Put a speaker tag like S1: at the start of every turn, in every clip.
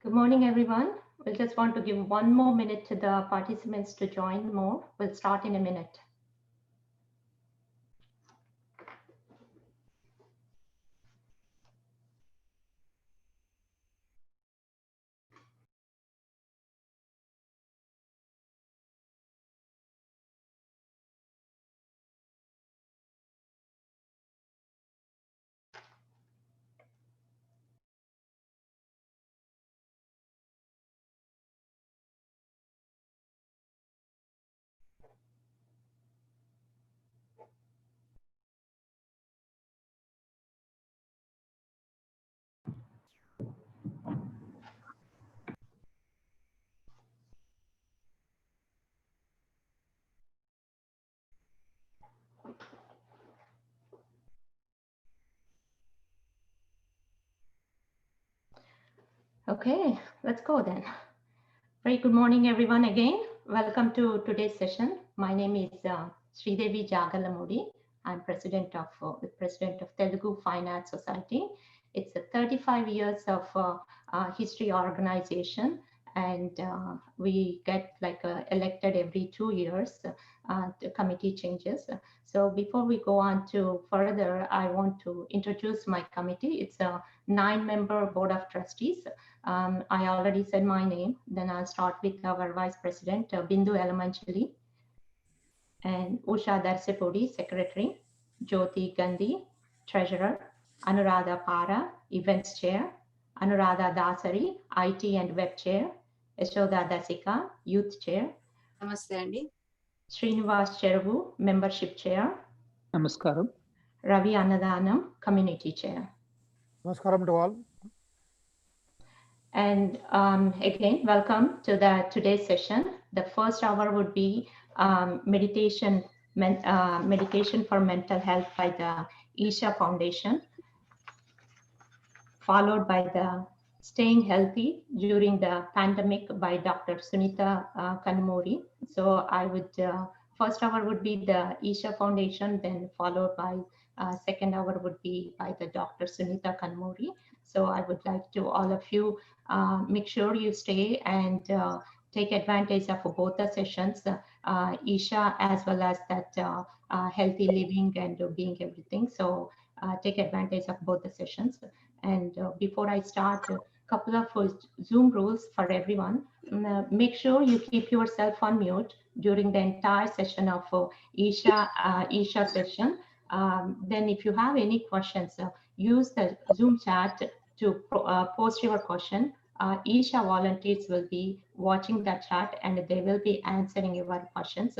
S1: Good morning, everyone. We'll just want to give one more minute to the participants to join more. We'll start in a minute. Okay, let's go then. Very good morning, everyone, again. Welcome to today's session. My name is Sridevi Jagalamudi. I'm the president of Telugu Fine Arts Society. It's a 35 years of history organization, and we get elected every 2 years. The committee changes. So before we go on to further, I want to introduce my committee. It's a 9-member board of trustees. I already said my name. Then I'll start with our Vice President, Bindu Elamanchali, and Usha Darsepodi, Secretary, Jyoti Gandhi, Treasurer, Anuradha Para, Events Chair, Anuradha Dasari, IT and Web Chair, Yashoda Dasika, Youth Chair,
S2: Namaste Andy.
S1: Srinivas Cheruvu, Membership Chair,
S3: Namaskaram.
S1: Ravi Annadanam, Community Chair.
S4: Namaskaram to all.
S1: And again, welcome to today's session. The first hour would be meditation for mental health by the Isha Foundation, followed by the Staying Healthy During the Pandemic by Dr. Sunita Kanamori. So I would, first hour would be the Isha Foundation, then followed by second hour would be by the Dr. Sunita Kanamori. So I would like to all of you make sure you stay and take advantage of both the sessions, Isha as well as that healthy living and being everything. So take advantage of both the sessions. And before I start, a couple of Zoom rules for everyone. Make sure you keep yourself on mute during the entire session of Isha session. Then if you have any questions, use the Zoom chat to post your question. Isha volunteers will be watching that chat and they will be answering your questions.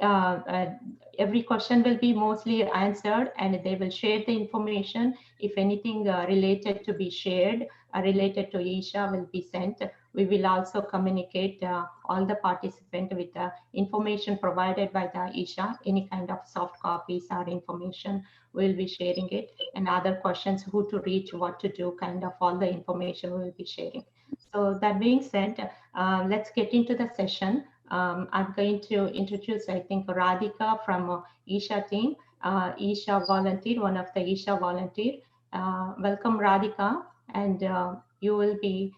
S1: Every question will be mostly answered and they will share the information. If anything related to be shared, related to Isha will be sent. We will also communicate all the participants with the information provided by the Isha, any kind of soft copies or information, we'll be sharing it. And other questions, who to reach, what to do, kind of all the information we will be sharing. So that being said, let's get into the session. I'm going to introduce, I think, Radhika from Isha team. Isha volunteer, one of the Isha volunteer. Welcome, Radhika, and you will be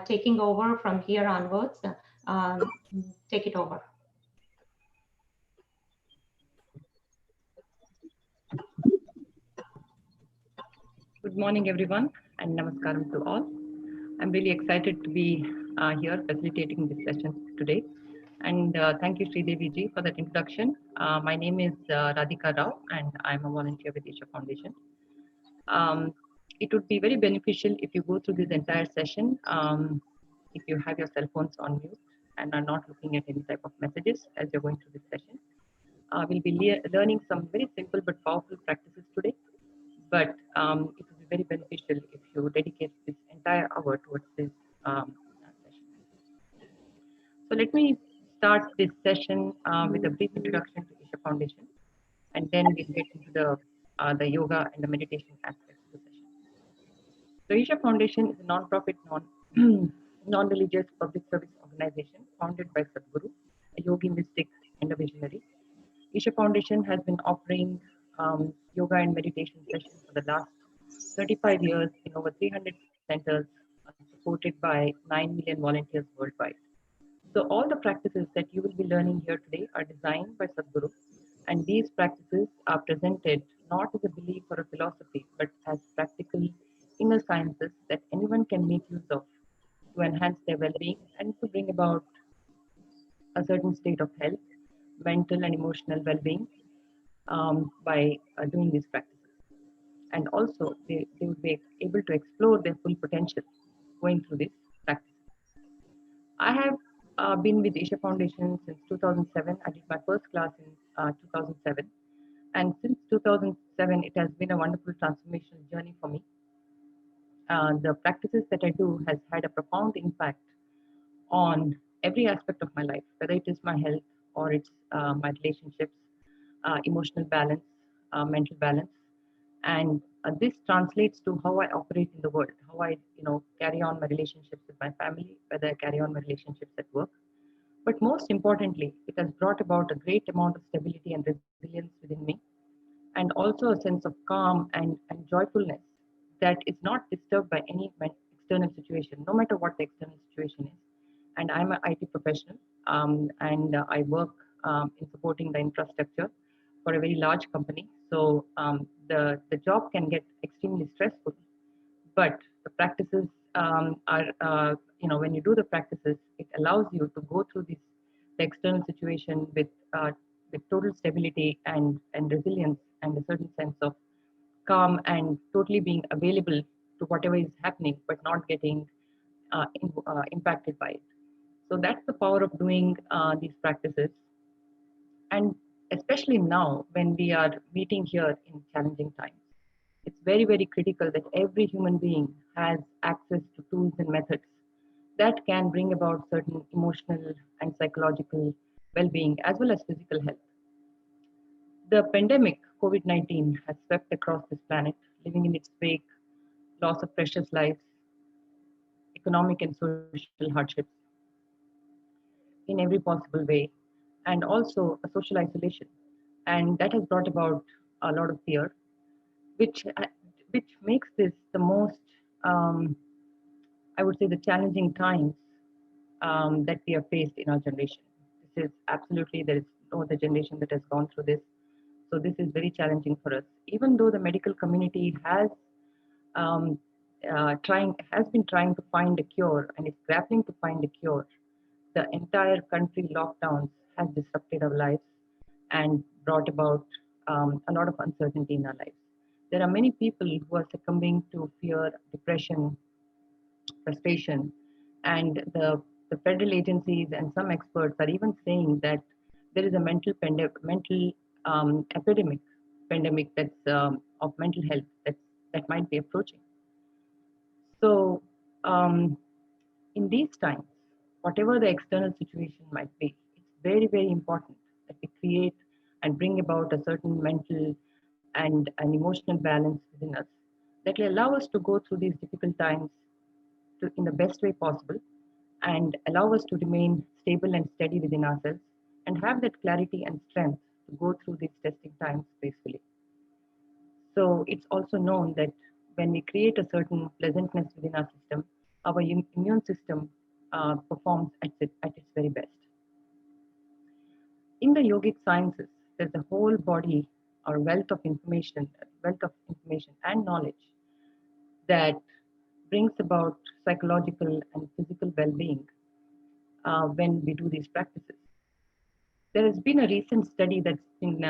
S1: taking over from here onwards. Take it over.
S5: Good morning, everyone, and namaskaram to all. I'm really excited to be here facilitating this session today. And thank you, Sridevi ji, for that introduction. My name is Radhika Rao, and I'm a volunteer with Isha Foundation. It would be very beneficial if you go through this entire session, if you have your cell phones on mute and are not looking at any type of messages as you're going through this session. We'll be learning some very simple but powerful practices today. But it will be very beneficial if you dedicate this entire hour towards this session. So let me start this session with a brief introduction to Isha Foundation, and then we'll get into the yoga and the meditation aspects of the session. So Isha Foundation is a non-profit, non-religious public service organization founded by Sadhguru, a yogi mystic and a visionary. Isha Foundation has been offering yoga and meditation sessions for the last 35 years in over 300 centers supported by 9 million volunteers worldwide. So all the practices that you will be learning here today are designed by Sadhguru, and these practices are presented not as a belief or a philosophy, but as practical inner sciences that anyone can make use of to enhance their well-being and to bring about a certain state of health, mental and emotional well-being by doing these practices. And also, they would be able to explore their full potential going through this practice. I have been with Isha Foundation since 2007. I did my first class in 2007. And since 2007, it has been a wonderful transformational journey for me. The practices that I do has had a profound impact on every aspect of my life, whether it is my health or it's my relationships, emotional balance, mental balance, and this translates to how I operate in the world, how I, carry on my relationships with my family, whether I carry on my relationships at work. But most importantly, it has brought about a great amount of stability and resilience within me, and also a sense of calm and joyfulness that is not disturbed by any external situation, no matter what the external situation is. And I'm an IT professional, and I work in supporting the infrastructure for a very large company. So the job can get extremely stressful, but the practices are, when you do the practices, it allows you to go through this the external situation with total stability and resilience and a certain sense of calm and totally being available to whatever is happening, but not getting impacted by it. So that's the power of doing these practices. And especially now when we are meeting here in challenging times, it's very, very critical that every human being has access to tools and methods that can bring about certain emotional and psychological well being as well as physical health. The pandemic, COVID 19, has swept across this planet, leaving in its wake loss of precious lives, economic and social hardships in every possible way, and also a social isolation. And that has brought about a lot of fear, which, which makes this the most, um, I would say, the challenging times that we have faced in our generation. This is absolutely, there is no other generation that has gone through this. So this is very challenging for us. Even though the medical community um, has been trying to find a cure and is grappling to find a cure, the entire country lockdowns has disrupted our lives and brought about a lot of uncertainty in our lives. There are many people who are succumbing to fear, depression, frustration, and the federal agencies and some experts are even saying that there is a mental epidemic, pandemic that's of mental health that might be approaching. So, in these times, whatever the external situation might be, it's very, very important that we create and bring about a certain mental and an emotional balance within us that will allow us to go through these difficult times in the best way possible and allow us to remain stable and steady within ourselves and have that clarity and strength to go through these testing times gracefully. So it's also known that when we create a certain pleasantness within our system, our immune system performs at its very best. In the yogic sciences, there's a whole body or wealth of information and knowledge that brings about psychological and physical well-being when we do these practices. There has been a recent study that's been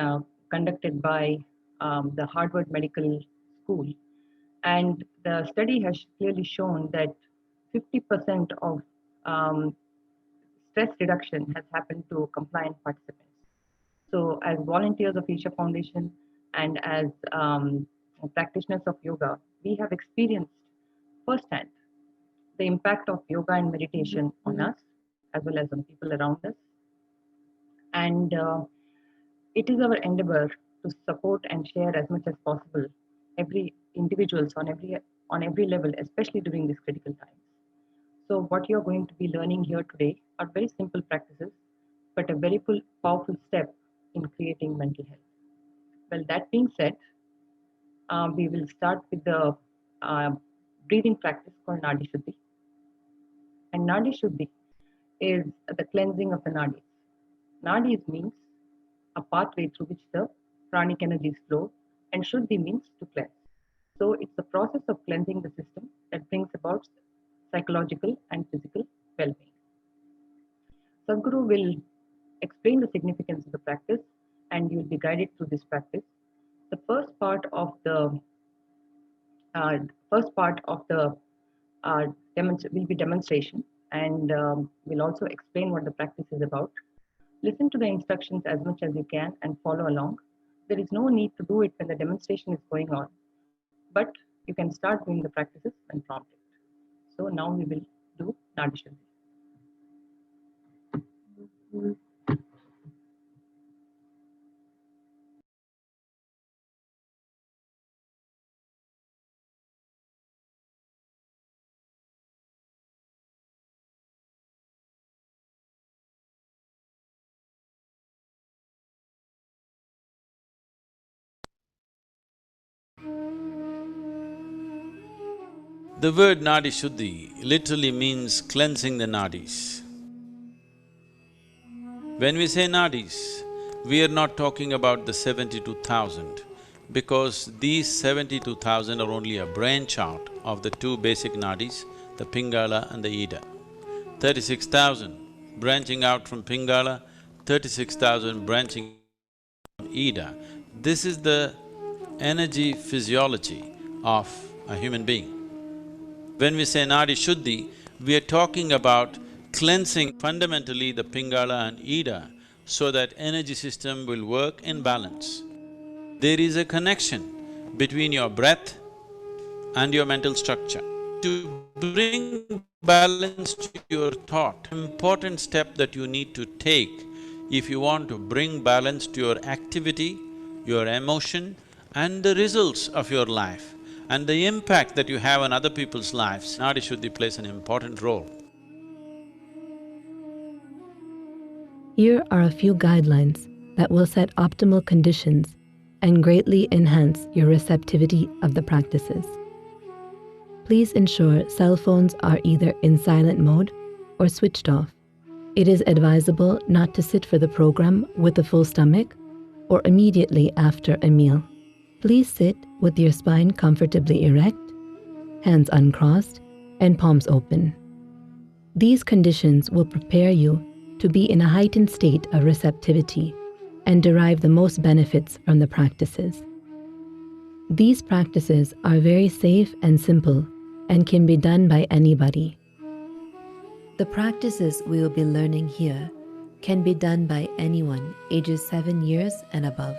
S5: conducted by the Harvard Medical School, and the study has clearly shown that 50% of um, stress reduction has happened to compliant participants. So, as volunteers of Isha Foundation and as practitioners of yoga, we have experienced firsthand the impact of yoga and meditation on us as well as on people around us. And it is our endeavor to support and share as much as possible every individuals on every level, especially during these critical times. So what you're going to be learning here today are very simple practices, but a very powerful step in creating mental health. Well, that being said, we will start with the uh, breathing practice called Nadi Shuddhi. And Nadi Shuddhi is the cleansing of the nadis. Nadis means a pathway through which the pranic energies flow, and Shuddhi means to cleanse. So it's the process of cleansing the system that brings about psychological and physical well-being. Sadhguru will explain the significance of the practice, and you will be guided through this practice. The uh, first part of the will be demonstration, and we'll also explain what the practice is about. Listen to the instructions as much as you can and follow along. There is no need to do it when the demonstration is going on, but you can start doing the practices when prompted. So now we will do Nadi Shuddhi.
S2: The word Nadi Shuddhi literally means cleansing the nadis. When we say nadis, we are not talking about the 72,000 because these 72,000 are only a branch out of the two basic nadis, the Pingala and the Ida. 36,000 branching out from Pingala, 36,000 branching from Ida. This is the energy physiology of a human being. When we say Nadi Shuddhi, we are talking about cleansing fundamentally the Pingala and Ida so that energy system will work in balance. There is a connection between your breath and your mental structure. To bring balance to your thought, important step that you need to take if you want to bring balance to your activity, your emotion and the results of your life and the impact that you have on other people's lives, Nadi Shuddhi plays an important role.
S3: Here are a few guidelines that will set optimal conditions and greatly enhance your receptivity of the practices. Please ensure cell phones are either in silent mode or switched off. It is advisable not to sit for the program with a full stomach or immediately after a meal. Please sit with your spine comfortably erect, hands uncrossed, and palms open. These conditions will prepare you to be in a heightened state of receptivity and derive the most benefits from the practices. These practices are very safe and simple and can be done by anybody. The practices we will be learning here can be done by anyone ages 7 years and above.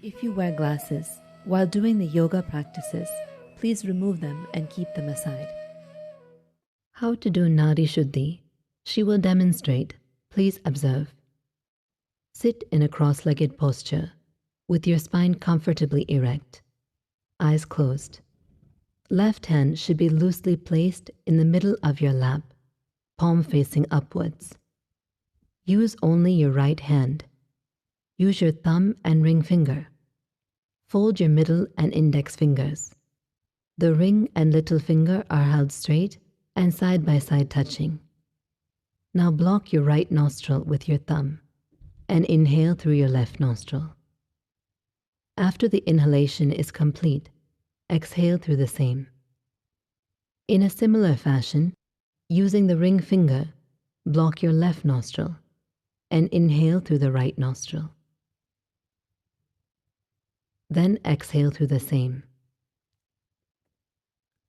S3: If you wear glasses while doing the yoga practices, please remove them and keep them aside. How to do Nadi Shuddhi? She will demonstrate. Please observe. Sit in a cross-legged posture with your spine comfortably erect, eyes closed. Left hand should be loosely placed in the middle of your lap, palm facing upwards. Use only your right hand. Use your thumb and ring finger. Fold your middle and index fingers. The ring and little finger are held straight and side by side touching. Now block your right nostril with your thumb and inhale through your left nostril. After the inhalation is complete, exhale through the same. In a similar fashion, using the ring finger, block your left nostril and inhale through the right nostril. Then exhale through the same.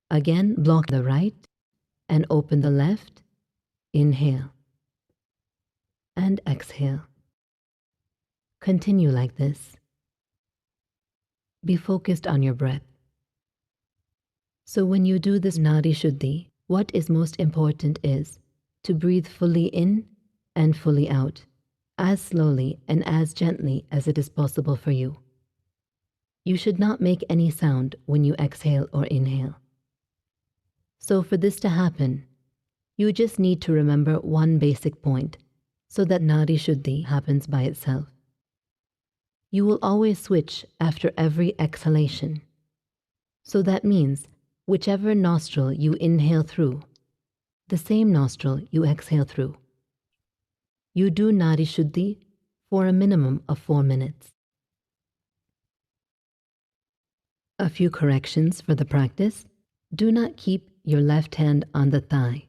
S3: Again, block the right and open the left. Inhale and exhale. Continue like this. Be focused on your breath. So when you do this Nadi Shuddhi, what is most important is to breathe fully in and fully out, as slowly and as gently as it is possible for you. You should not make any sound when you exhale or inhale. So for this to happen, you just need to remember one basic point so that Nadi Shuddhi happens by itself. You will always switch after every exhalation. So that means Whichever nostril you inhale through, the same nostril you exhale through. You do Nadi Shuddhi for a minimum of 4 minutes. A few corrections for the practice. Do not keep your left hand on the thigh.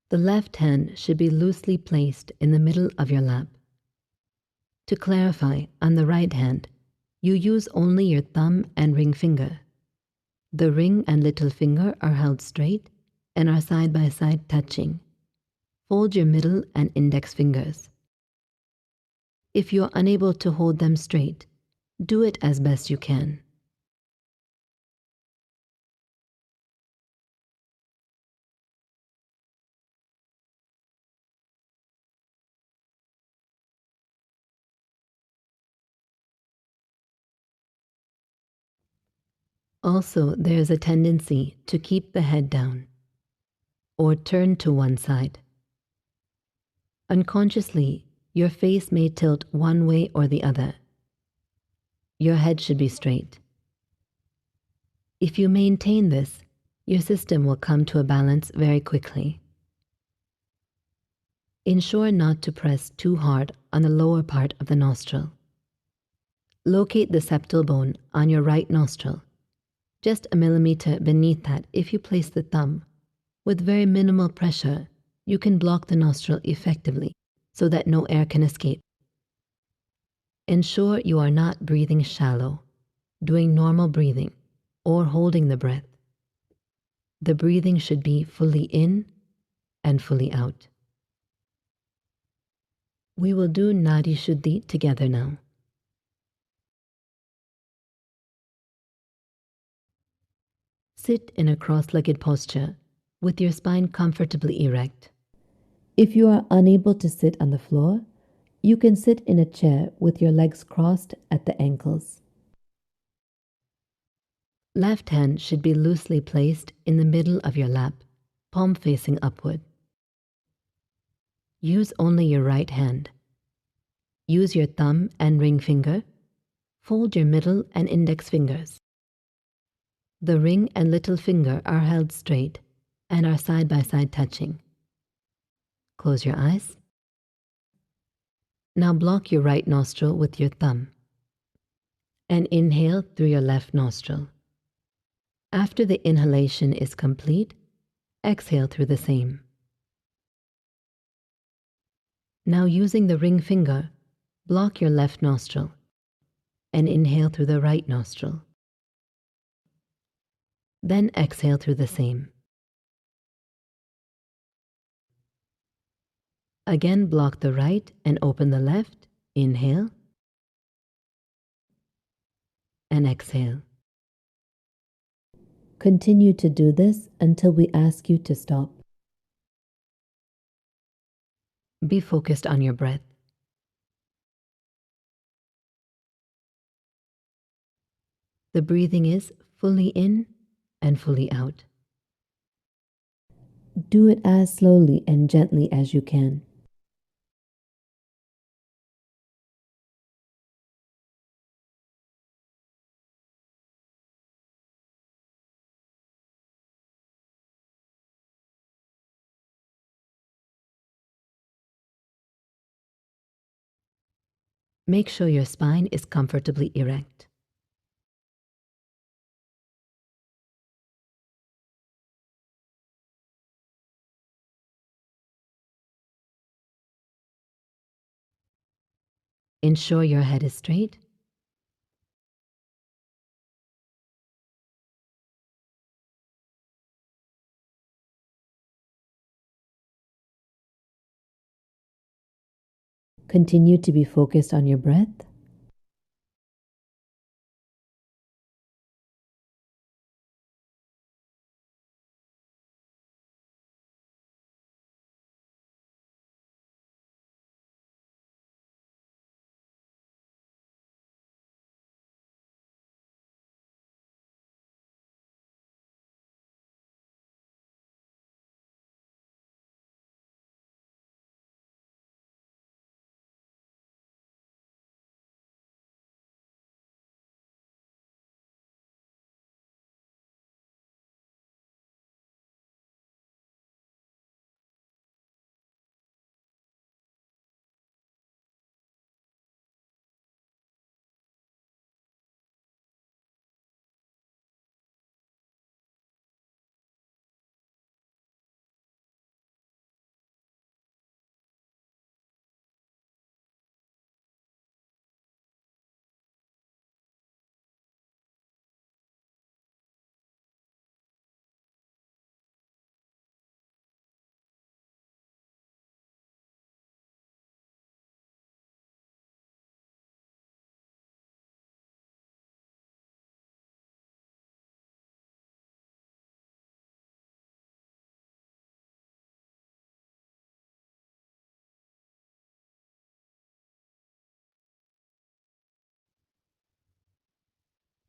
S3: The left hand should be loosely placed in the middle of your lap. To clarify, on the right hand, you use only your thumb and ring finger. The ring and little finger are held straight and are side by side touching. Fold your middle and index fingers. If you are unable to hold them straight, do it as best you can. Also, there is a tendency to keep the head down or turn to one side. Unconsciously, your face may tilt one way or the other. Your head should be straight. If you maintain this, your system will come to a balance very quickly. Ensure not to press too hard on the lower part of the nostril. Locate the septal bone on your right nostril, just a millimeter beneath that. If you place the thumb, with very minimal pressure, you can block the nostril effectively so that no air can escape. Ensure you are not breathing shallow, doing normal breathing, or holding the breath. The breathing should be fully in and fully out. We will do Nadi Shuddhi together now. Sit in a cross-legged posture with your spine comfortably erect. If you are unable to sit on the floor, you can sit in a chair with your legs crossed at the ankles. Left hand should be loosely placed in the middle of your lap, palm facing upward. Use only your right hand. Use your thumb and ring finger. Fold your middle and index fingers. The ring and little finger are held straight and are side by side touching. Close your eyes. Now block your right nostril with your thumb and inhale through your left nostril. After the inhalation is complete, exhale through the same. Now using the ring finger, block your left nostril and inhale through the right nostril. Then exhale through the same. Again, block the right and open the left. Inhale and exhale. Continue to do this until we ask you to stop. Be focused on your breath. The breathing is fully in and fully out. Do it as slowly and gently as you can. Make sure your spine is comfortably erect. Ensure your head is straight. Continue to be focused on your breath.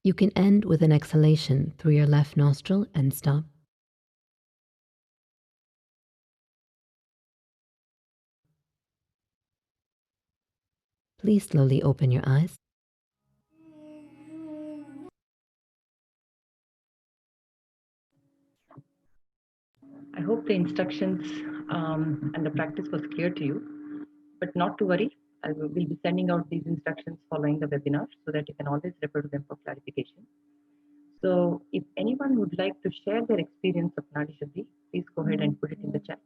S3: You can end with an exhalation through your left nostril and stop. Please slowly open your eyes.
S5: I hope the instructions and the practice was clear to you, but not to worry. I will be sending out these instructions following the webinar so that you can always refer to them for clarification. So if anyone would like to share their experience of Nadi Shuddhi, please go ahead and put it in the chat.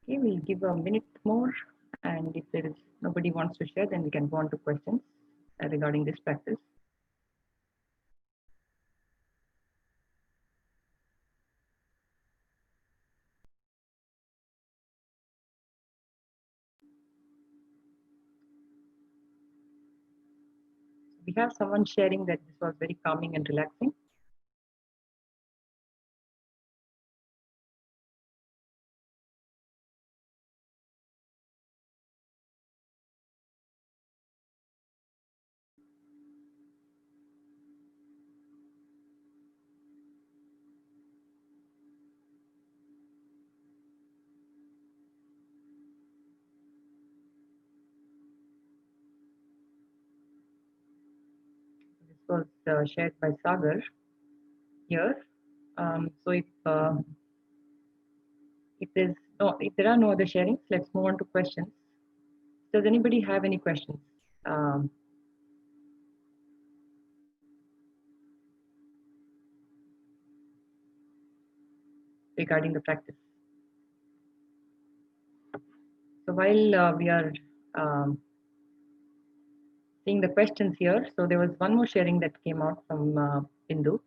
S5: Okay, we'll give a minute more, and if there is nobody wants to share, then we can go on to questions regarding this practice. We have someone sharing that this was very calming and relaxing. This was shared by Sagar here. So if there are no other sharings, let's move on to questions. Does anybody have any questions um, regarding the practice? So while we are um, seeing the questions here, so there was one more sharing that came out from Bindu,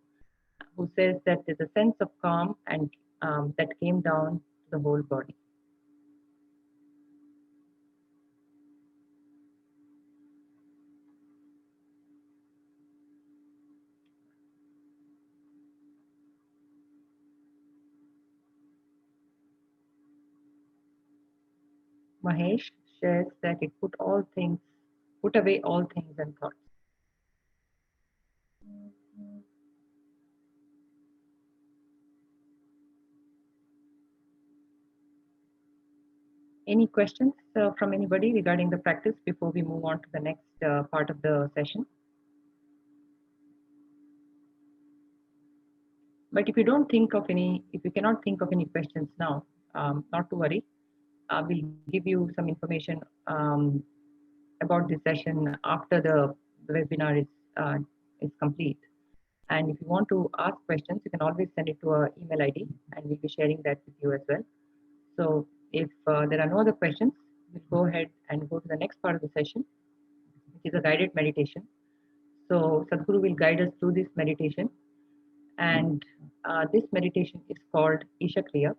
S5: who says that there's a sense of calm and that came down to the whole body. Mahesh shares that it put away all things and thoughts. Any questions from anybody regarding the practice before we move on to the next part of the session? But if you cannot think of any questions now, not to worry. We'll give you some information about this session after the webinar is complete. And if you want to ask questions, you can always send it to our email ID, and we'll be sharing that with you as well. So if there are no other questions, we'll go ahead and go to the next part of the session, which is a guided meditation. So Sadhguru will guide us through this meditation, and this meditation is called Isha Kriya.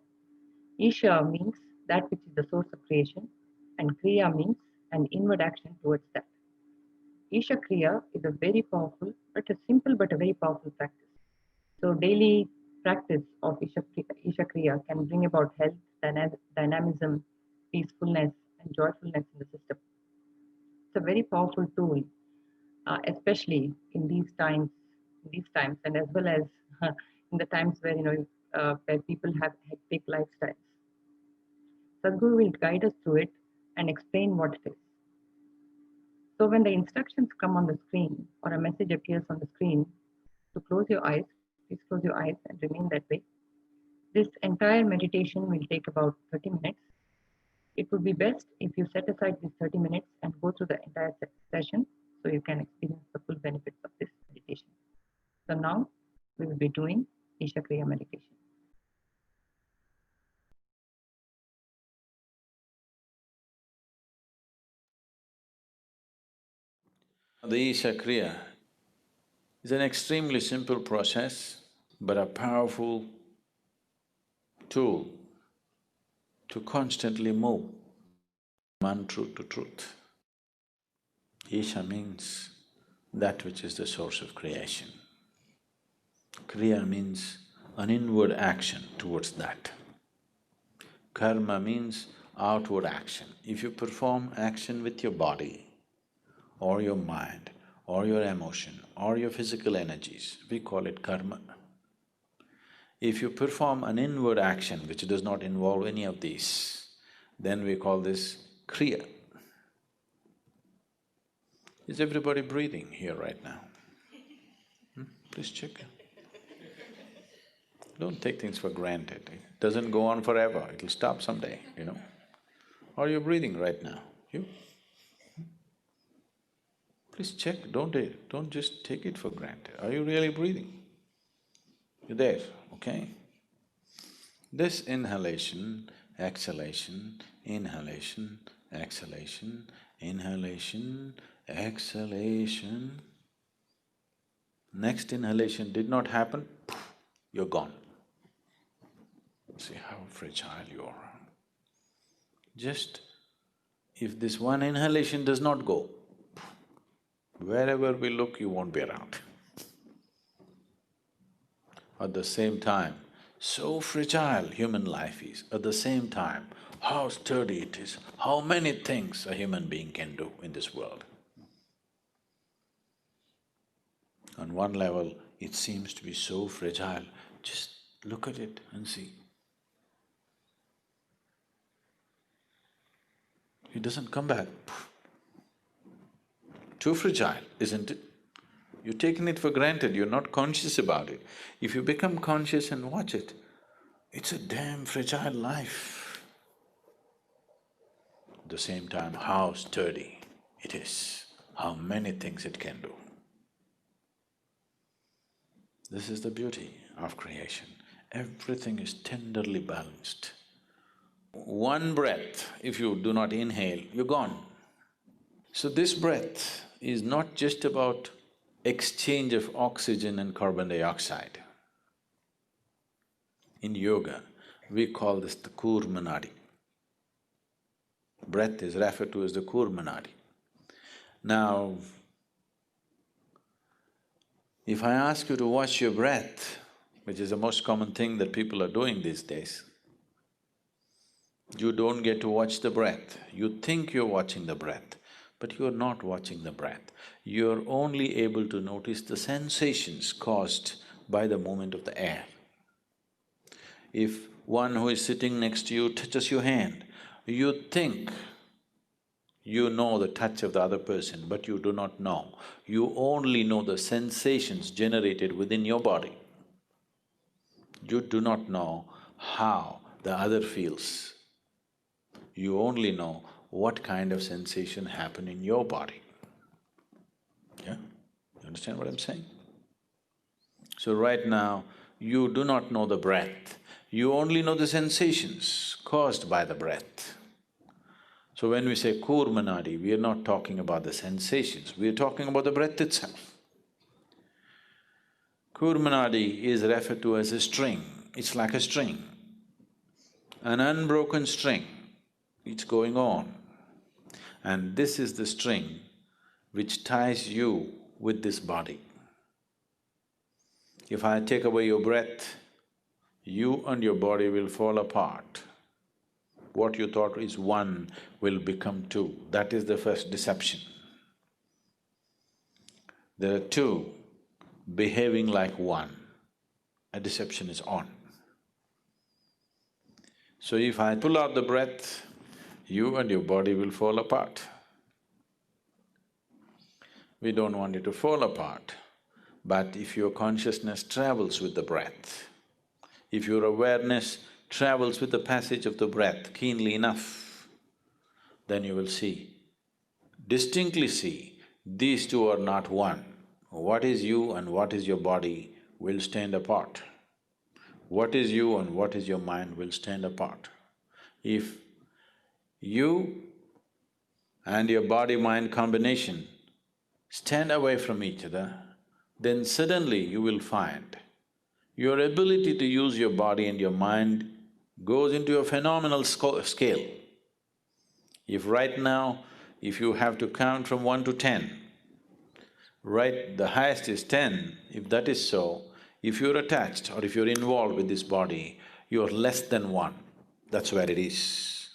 S5: Isha means that which is the source of creation, and Kriya means an inward action towards that. Isha Kriya is a very powerful, but a simple but a very powerful practice. So daily practice of Isha Kriya can bring about health, dynamism, peacefulness, and joyfulness in the system. It's a very powerful tool, especially in these times, and as well as in the times where where people have hectic lifestyles. Sadhguru will guide us through it and explain what it is. So when the instructions come on the screen or a message appears on the screen to close your eyes, please close your eyes and remain that way. This entire meditation will take about 30 minutes. It would be best if you set aside these 30 minutes and go through the entire session so you can experience the full benefits of this meditation. So now we will be doing Isha Kriya meditation.
S2: The Isha Kriya is an extremely simple process, but a powerful tool to constantly move untruth to truth. Isha means that which is the source of creation. Kriya means an inward action towards that. Karma means outward action. If you perform action with your body or your mind or your emotion or your physical energies, we call it karma. If you perform an inward action which does not involve any of these, then we call this kriya. Is everybody breathing here right now? Please check. Don't take things for granted. It doesn't go on forever, it'll stop someday, you know. Are you breathing right now? You? Please check, don't just take it for granted. Are you really breathing? You're there, okay? This inhalation, exhalation, inhalation, exhalation, inhalation, exhalation. Next inhalation did not happen, poof, you're gone. See how fragile you are. Just if this one inhalation does not go, wherever we look, you won't be around. At the same time, so fragile human life is, at the same time, how sturdy it is, how many things a human being can do in this world. On one level, it seems to be so fragile, just look at it and see. It doesn't come back. Too fragile, isn't it? You've taken it for granted, you're not conscious about it. If you become conscious and watch it, it's a damn fragile life. At the same time, how sturdy it is, how many things it can do. This is the beauty of creation. Everything is tenderly balanced. One breath, if you do not inhale, you're gone. So this breath is not just about exchange of oxygen and carbon dioxide. In yoga, we call this the Kurmanadi. Breath is referred to as the Kurmanadi. Now, if I ask you to watch your breath, which is the most common thing that people are doing these days, you don't get to watch the breath. You think you're watching the breath, but you're not watching the breath. You're only able to notice the sensations caused by the movement of the air. If one who is sitting next to you touches your hand, you think you know the touch of the other person, but you do not know. You only know the sensations generated within your body. You do not know how the other feels. You only know what kind of sensation happened in your body. Yeah? You understand what I'm saying? So right now, you do not know the breath, you only know the sensations caused by the breath. So when we say Kurmanadi, we are not talking about the sensations, we are talking about the breath itself. Kurmanadi is referred to as a string, it's like a string, an unbroken string, it's going on. And this is the string which ties you with this body. If I take away your breath, you and your body will fall apart. What you thought is one will become two, that is the first deception. There are two behaving like one, a deception is on. So if I pull out the breath, you and your body will fall apart. We don't want it to fall apart, but if your consciousness travels with the breath, if your awareness travels with the passage of the breath keenly enough, then you will see, distinctly see, these two are not one. What is you and what is your body will stand apart. What is you and what is your mind will stand apart. If you and your body-mind combination stand away from each other, then suddenly you will find your ability to use your body and your mind goes into a phenomenal scale. If right now, if you have to count from 1 to 10, right, the highest is 10, if that is so, if you're attached or if you're involved with this body, you're less than 1, that's where it is.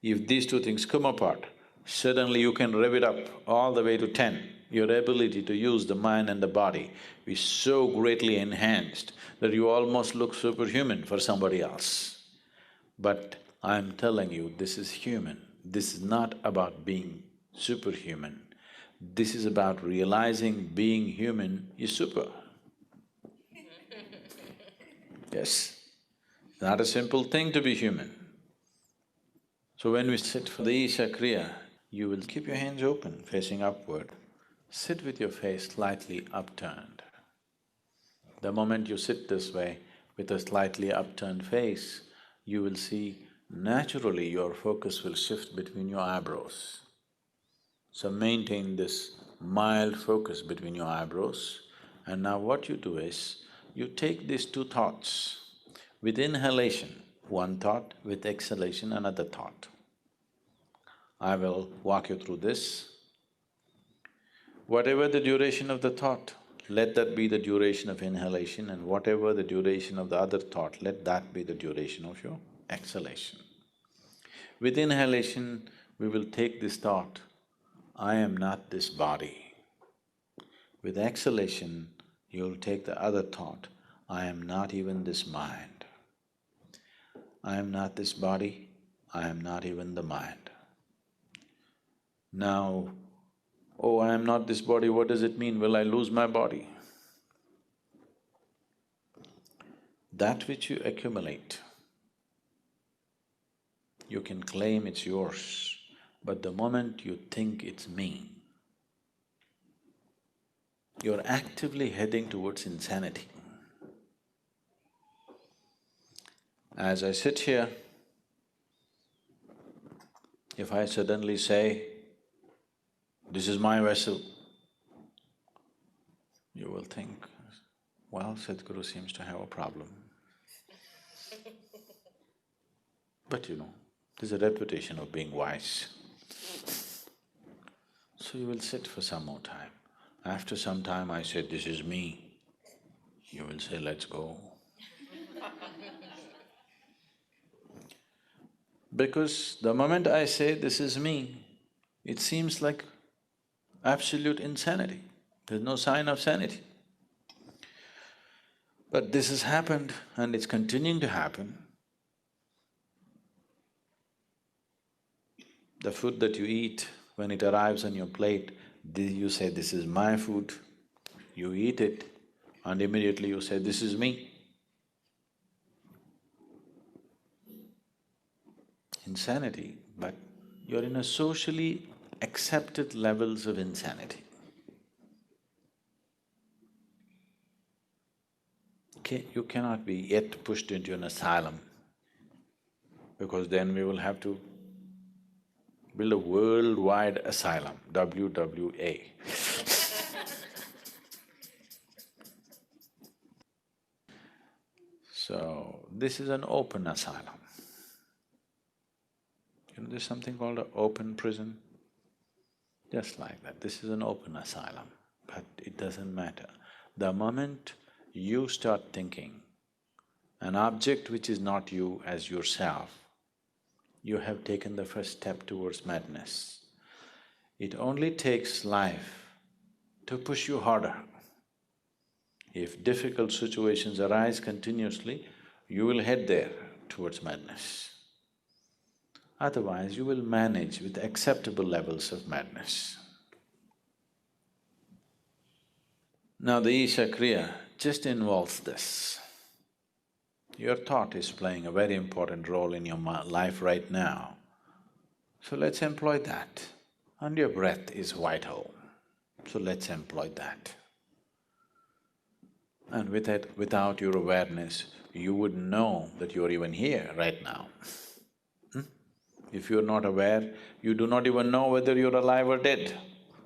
S2: If these two things come apart, suddenly you can rev it up all the way to 10. Your ability to use the mind and the body is so greatly enhanced that you almost look superhuman for somebody else. But I'm telling you, this is human. This is not about being superhuman. This is about realizing being human is super. Yes, not a simple thing to be human. So when we sit for the Isha Kriya, you will keep your hands open, facing upward. Sit with your face slightly upturned. The moment you sit this way, with a slightly upturned face, you will see naturally your focus will shift between your eyebrows. So maintain this mild focus between your eyebrows. And now what you do is, you take these two thoughts. With inhalation, one thought, with exhalation, another thought. I will walk you through this. Whatever the duration of the thought, let that be the duration of inhalation, and whatever the duration of the other thought, let that be the duration of your exhalation. With inhalation, we will take this thought, I am not this body. With exhalation, you'll take the other thought, I am not even this mind. I am not this body, I am not even the mind. Now, oh, I am not this body, what does it mean? Will I lose my body? That which you accumulate, you can claim it's yours, but the moment you think it's me, you're actively heading towards insanity. As I sit here, if I suddenly say, this is my vessel, you will think, well, Sadhguru seems to have a problem. But you know, there's a reputation of being wise. So you will sit for some more time. After some time I said, this is me, you will say, let's go. Because the moment I say, this is me, it seems like absolute insanity. There's no sign of sanity. But this has happened and it's continuing to happen. The food that you eat, when it arrives on your plate, you say, this is my food, you eat it, and immediately you say, this is me. Insanity, but you're in a socially accepted levels of insanity. Okay, you cannot be yet pushed into an asylum, because then we will have to build a worldwide asylum, WWA. So, this is an open asylum. You know, there's something called an open prison. Just like that, this is an open asylum, but it doesn't matter. The moment you start thinking an object which is not you as yourself, you have taken the first step towards madness. It only takes life to push you harder. If difficult situations arise continuously, you will head there towards madness. Otherwise, you will manage with acceptable levels of madness. Now the Isha Kriya just involves this. Your thought is playing a very important role in your life right now, so let's employ that. And your breath is vital, so let's employ that. And without your awareness, you wouldn't know that you're even here right now. If you're not aware, you do not even know whether you're alive or dead.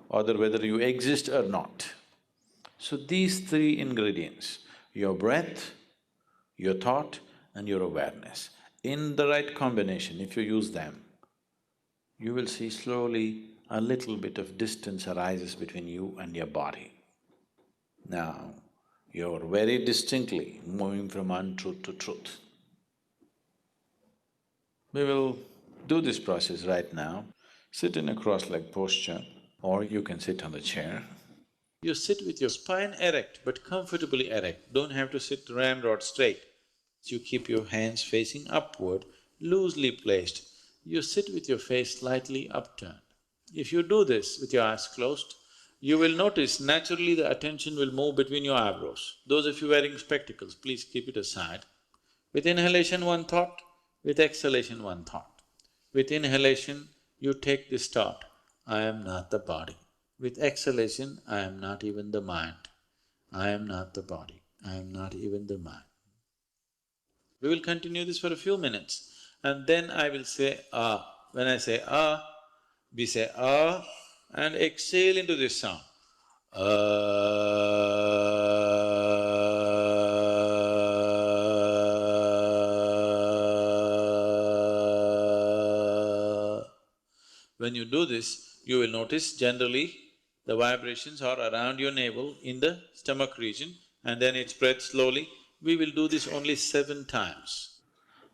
S2: or whether you exist or not. So these three ingredients, your breath, your thought and your awareness, in the right combination, if you use them, you will see slowly a little bit of distance arises between you and your body. Now, you're very distinctly moving from untruth to truth. We will do this process right now. Sit in a cross-leg posture, or you can sit on the chair. You sit with your spine erect, but comfortably erect, don't have to sit ramrod straight. You keep your hands facing upward, loosely placed. You sit with your face slightly upturned. If you do this with your eyes closed, you will notice naturally the attention will move between your eyebrows. Those of you wearing spectacles, please keep it aside. With inhalation, one thought, with exhalation, one thought. With inhalation, you take this thought, I am not the body. With exhalation, I am not even the mind. I am not the body, I am not even the mind. We will continue this for a few minutes and then I will say ah. When I say ah, we say ah and exhale into this sound. When you do this, you will notice generally the vibrations are around your navel in the stomach region and then it spreads slowly. We will do this only 7 times.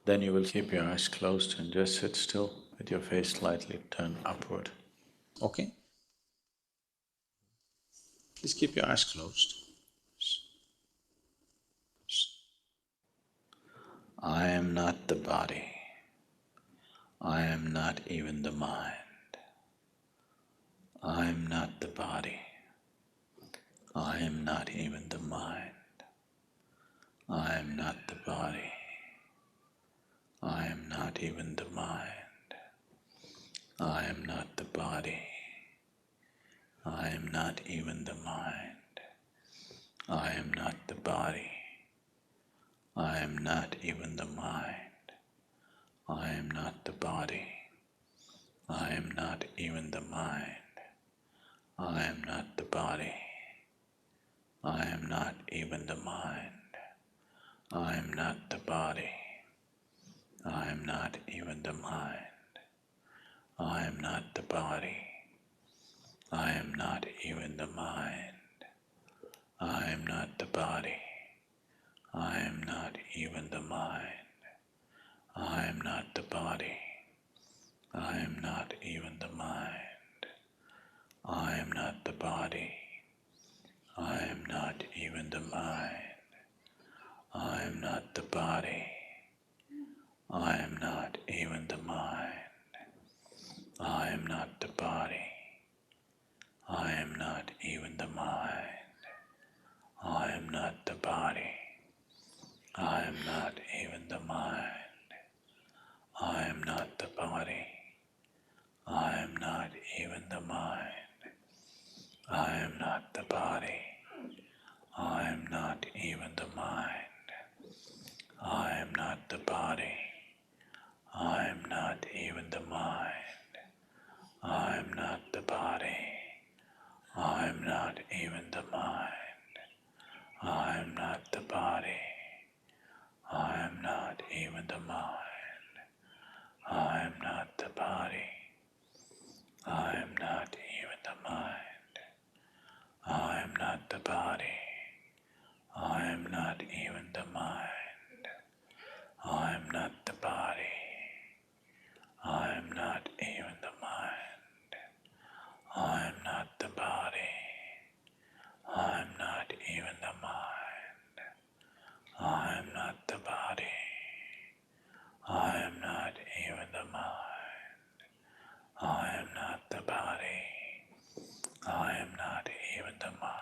S2: Then you will keep your eyes closed and just sit still with your face slightly turned upward. Okay? Please keep your eyes closed. I am not the body. I am not even the mind. I am not the body. I am not even the mind. I am not the body. I am not even the mind. I am not the body. I am not even the mind. I am not the body. I am not even the mind. I am not the body. I am not even the mind. I am not the body. I am not even the mind. I am not the body. I am not even the mind. I am not the body. I am not even the mind. I am not the body. I am not even the mind. I am not the body. I am not even the mind. I am not the body. I am not even the mind. I am not the body. I am not even the mind. I am not the body. I am not even the mind. I am not the body. I am not even the mind. I am not the body. I am not even the mind. I am not the body. I am not even the mind. I am not the body. I am not even the mind. I am not the body. I am not even the mind. I am not the body. I am not even the mind. I am not the body. I am not even the mind. I am not the body. I am not even the mind. I am not the body. I am not even the mind. I am not the body. I am not even the mind. I am not the body. I am not even the mind. I am not the body. I am not even the mind.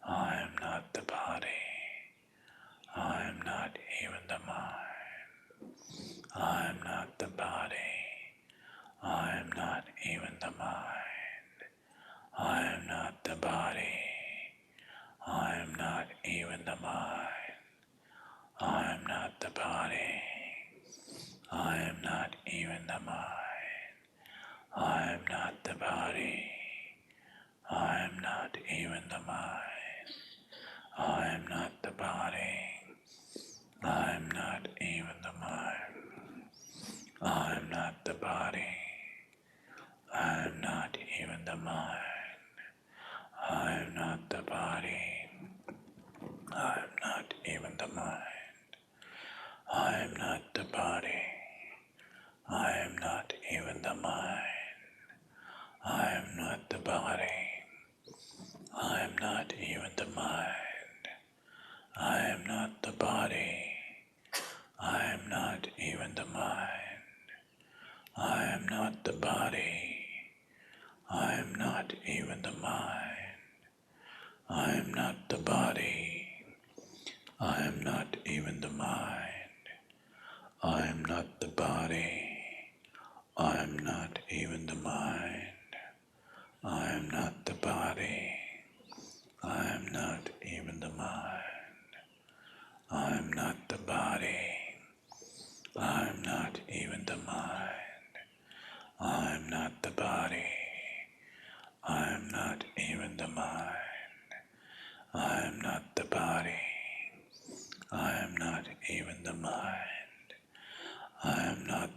S2: I am not the body. I am not even the mind. I am not the body. I am not even the mind. I am not the body. I am not even the mind. I am not the body. I am not even the mind. I am not the body. mind. I am not the body. I am not even the mind. I am not the body. I am not even the mind. I am not the body. I am not even the mind. I am not the body. I am not even the mind. I am not the body. I am not even the mind. I am not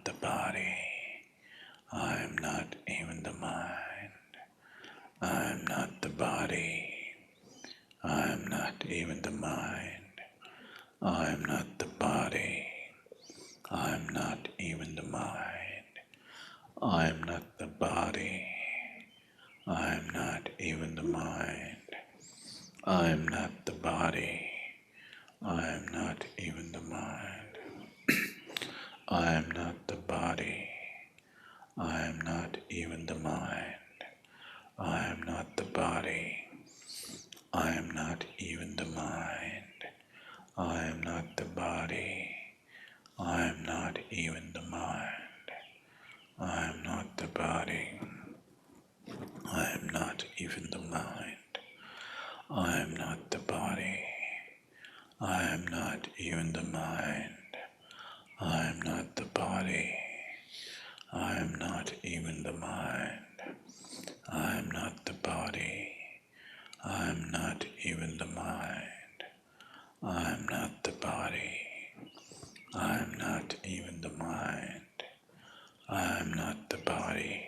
S2: the body. I am not even the mind. I am not the body. I am not even the mind. I am not the body. I am not even the mind. I am not the body. I am not even the mind. I am not the body. I am not even the mind. I am not the body. I am not even the mind. I am not the body. I am not even the mind. I am not the body. I am not even the mind. I am not the body. I am not even the mind. I am not the body. I am not even the mind. I am not the body. I am not even the mind. I am not the body. I am not even the mind. I am not the body. I am not even the mind. I am not the body.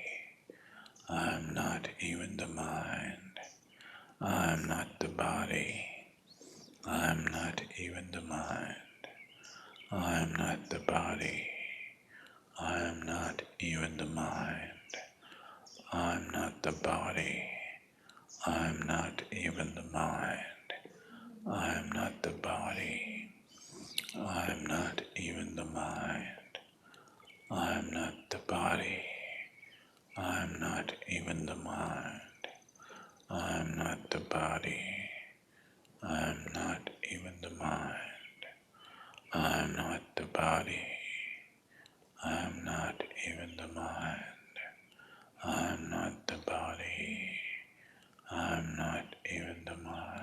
S2: I am not even the mind. I am not the body. I am not even the mind. I am not the body. I am not even the mind. I am not the body. I am not even the mind. I am not the body. I am not even the mind. I am not the body. I am not even the mind. I am not the body. I am not even the mind. I am not the body. I am not even the mind. I am not the body. I am not even the mind. I am not the body. I am not even the mind.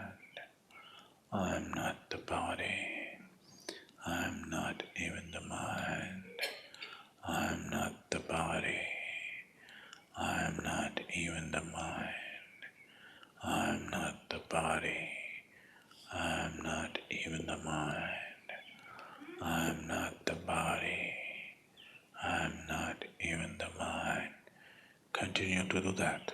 S2: I am not the body. I am not even the mind. I am not the body. I am not even the mind. I am not the body. I am not even the mind. I am not the body. I am not even the mind. Continue to do that.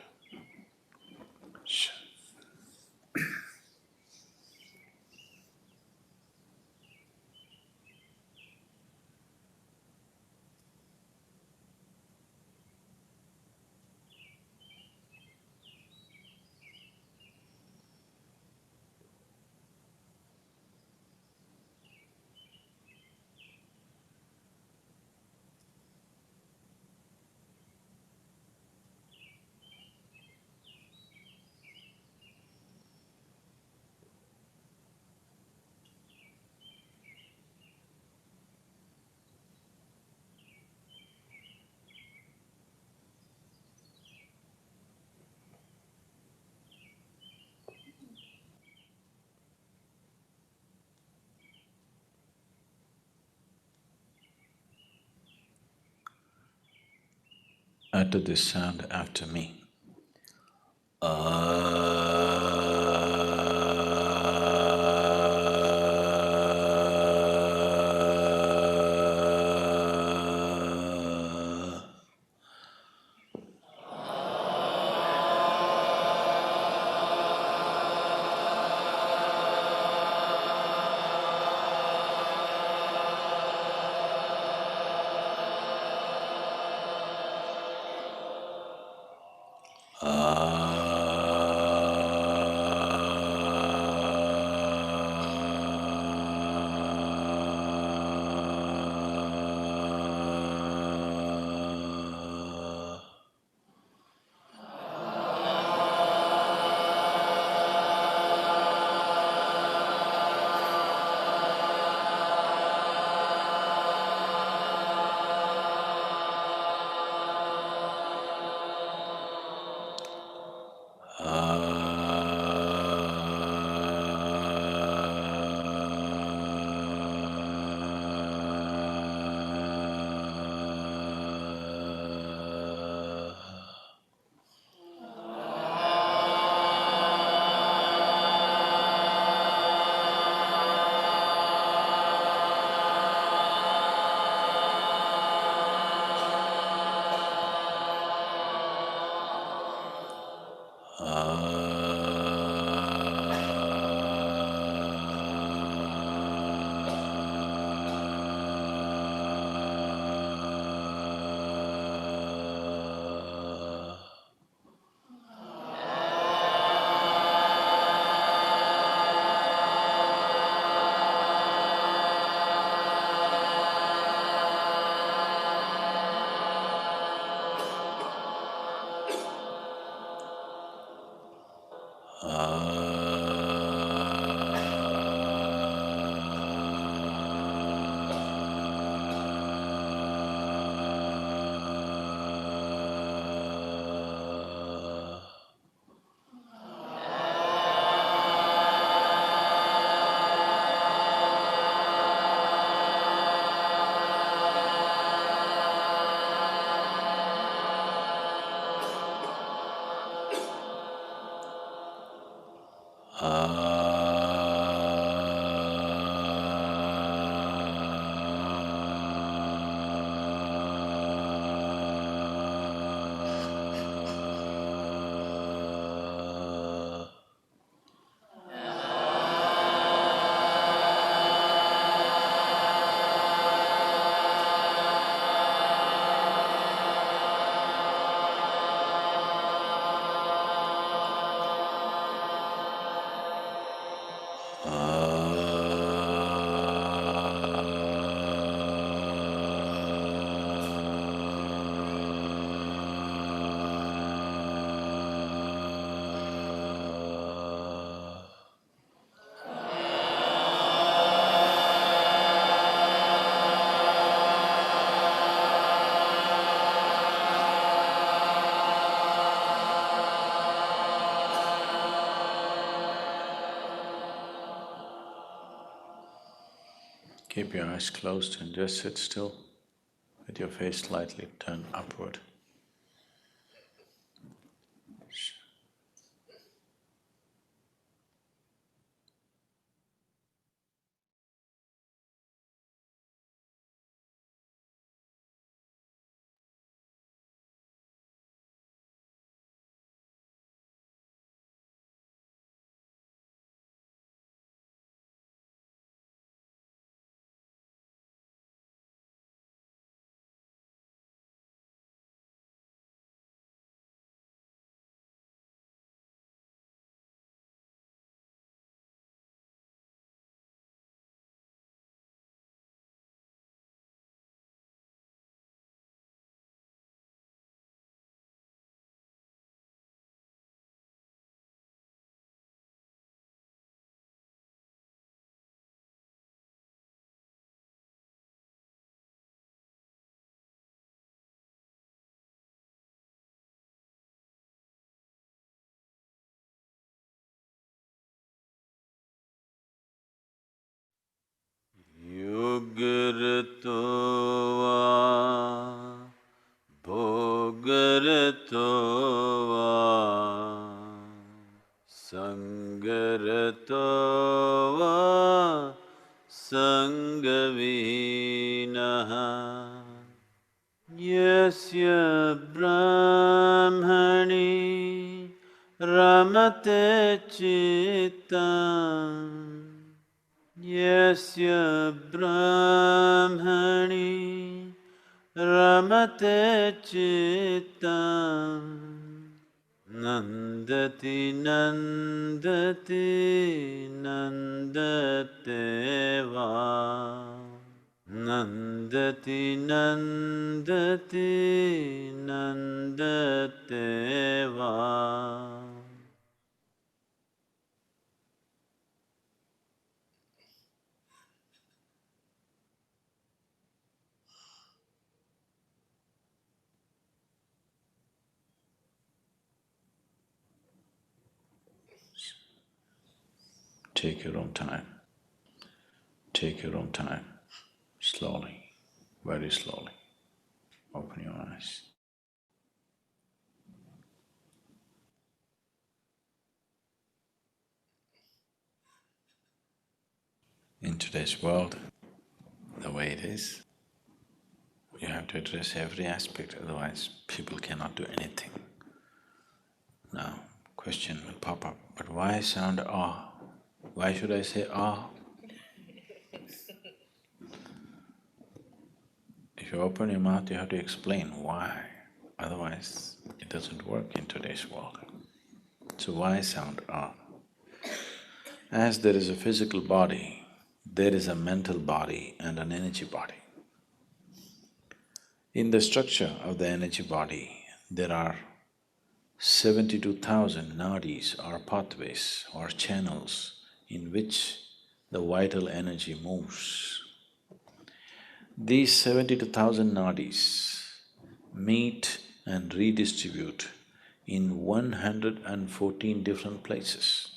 S2: Utter this sound after me. Keep your eyes closed and just sit still with your face slightly turned upward. Yugurto va bhogarato va sangarato va sangavinaha yasya brahmani ramate chitam yasya brahmani ramate chitam nandati nandati nandate va nandati nandati nandate va. Take your own time. Take your own time. Slowly, very slowly. Open your eyes. In today's world, the way it is, you have to address every aspect, otherwise people cannot do anything. Now, question will pop up, but why sound ah? Why should I say ah? If you open your mouth, you have to explain why, otherwise it doesn't work in today's world. So why sound ah? As there is a physical body, there is a mental body and an energy body. In the structure of the energy body, there are 72,000 nadis or pathways or channels in which the vital energy moves. These 72,000 nadis meet and redistribute in 114 different places.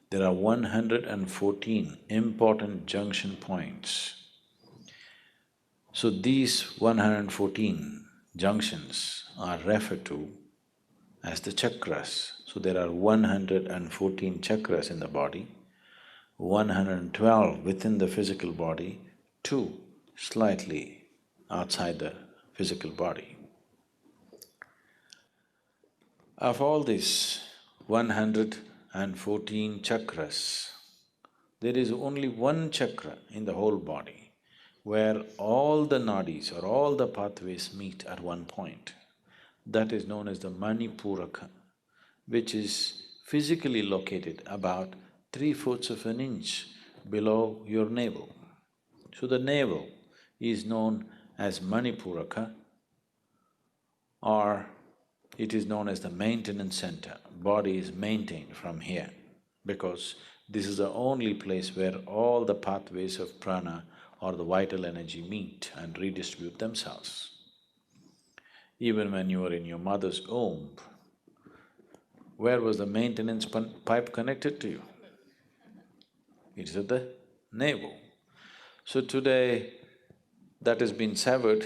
S2: There are 114 important junction points. So these 114 junctions are referred to as the chakras. So there are 114 chakras in the body, 112 within the physical body, 2 slightly outside the physical body. Of all these 114 chakras, there is only one chakra in the whole body where all the nadis or all the pathways meet at one point. That is known as the Manipuraka, which is physically located about 3/4 of an inch below your navel. So the navel is known as Manipuraka, or it is known as the maintenance center. Body is maintained from here because this is the only place where all the pathways of prana or the vital energy meet and redistribute themselves. Even when you were in your mother's womb, where was the maintenance pipe connected to you? It's at the navel. So today, that has been severed,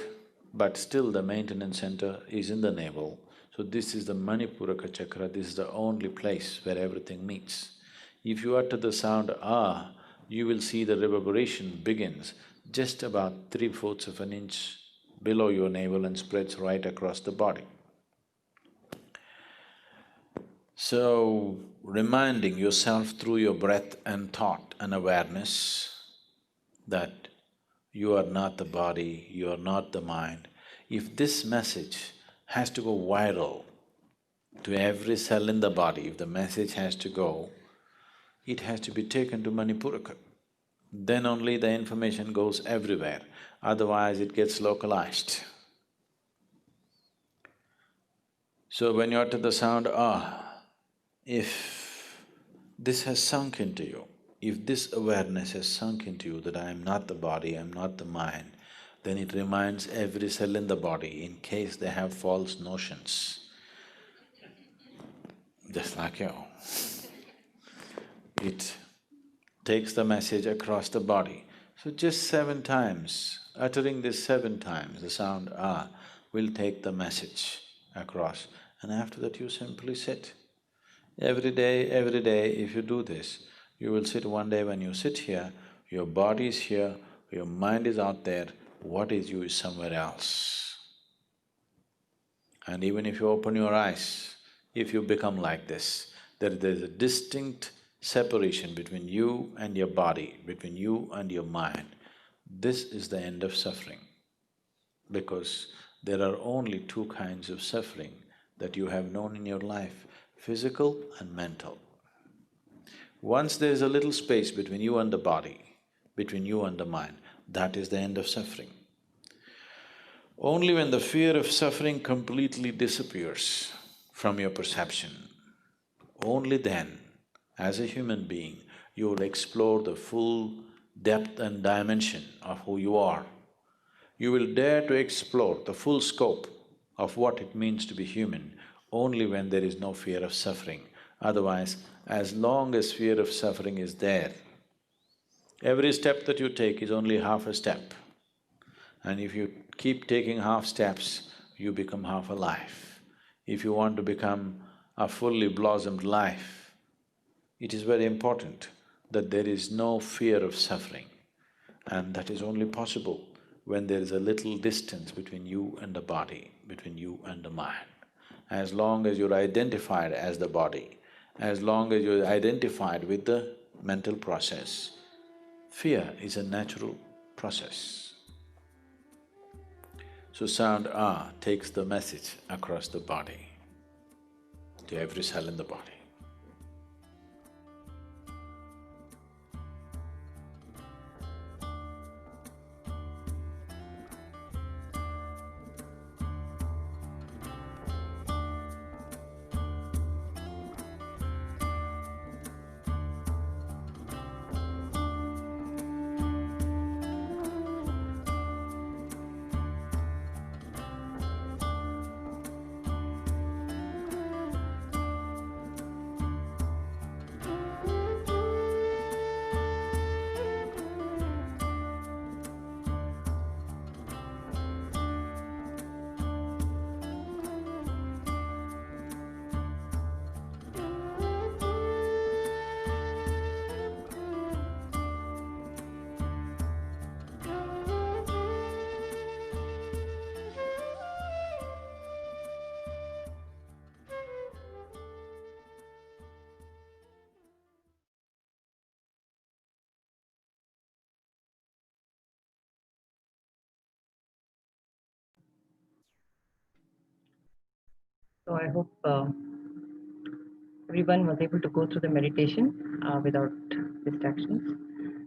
S2: but still the maintenance center is in the navel. So this is the Manipuraka chakra, this is the only place where everything meets. If you utter the sound ah, you will see the reverberation begins just about 3/4 of an inch below your navel and spreads right across the body. So, reminding yourself through your breath and thought and awareness that you are not the body, you are not the mind. If this message has to go viral to every cell in the body, if the message has to go, it has to be taken to Manipuraka. Then only the information goes everywhere, otherwise it gets localized. So when you utter the sound ah, if this has sunk into you, if this awareness has sunk into you that I am not the body, I am not the mind, then it reminds every cell in the body in case they have false notions. Just like you. It takes the message across the body. So just 7 times, uttering this 7 times, the sound ah will take the message across, and after that you simply sit. Every day, if you do this, you will sit one day when you sit here, your body is here, your mind is out there, what is you is somewhere else. And even if you open your eyes, if you become like this, there's a distinct separation between you and your body, between you and your mind. This is the end of suffering, because there are only 2 kinds of suffering that you have known in your life, physical and mental. Once there is a little space between you and the body, between you and the mind, that is the end of suffering. Only when the fear of suffering completely disappears from your perception, only then, as a human being, you will explore the full depth and dimension of who you are. You will dare to explore the full scope of what it means to be human only when there is no fear of suffering. Otherwise, as long as fear of suffering is there, every step that you take is only half a step. And if you keep taking half steps, you become half alive. If you want to become a fully blossomed life, it is very important that there is no fear of suffering. And that is only possible when there is a little distance between you and the body, between you and the mind. As long as you're identified as the body, as long as you're identified with the mental process, fear is a natural process. So sound ah takes the message across the body, to every cell in the body.
S5: So I hope everyone was able to go through the meditation without distractions.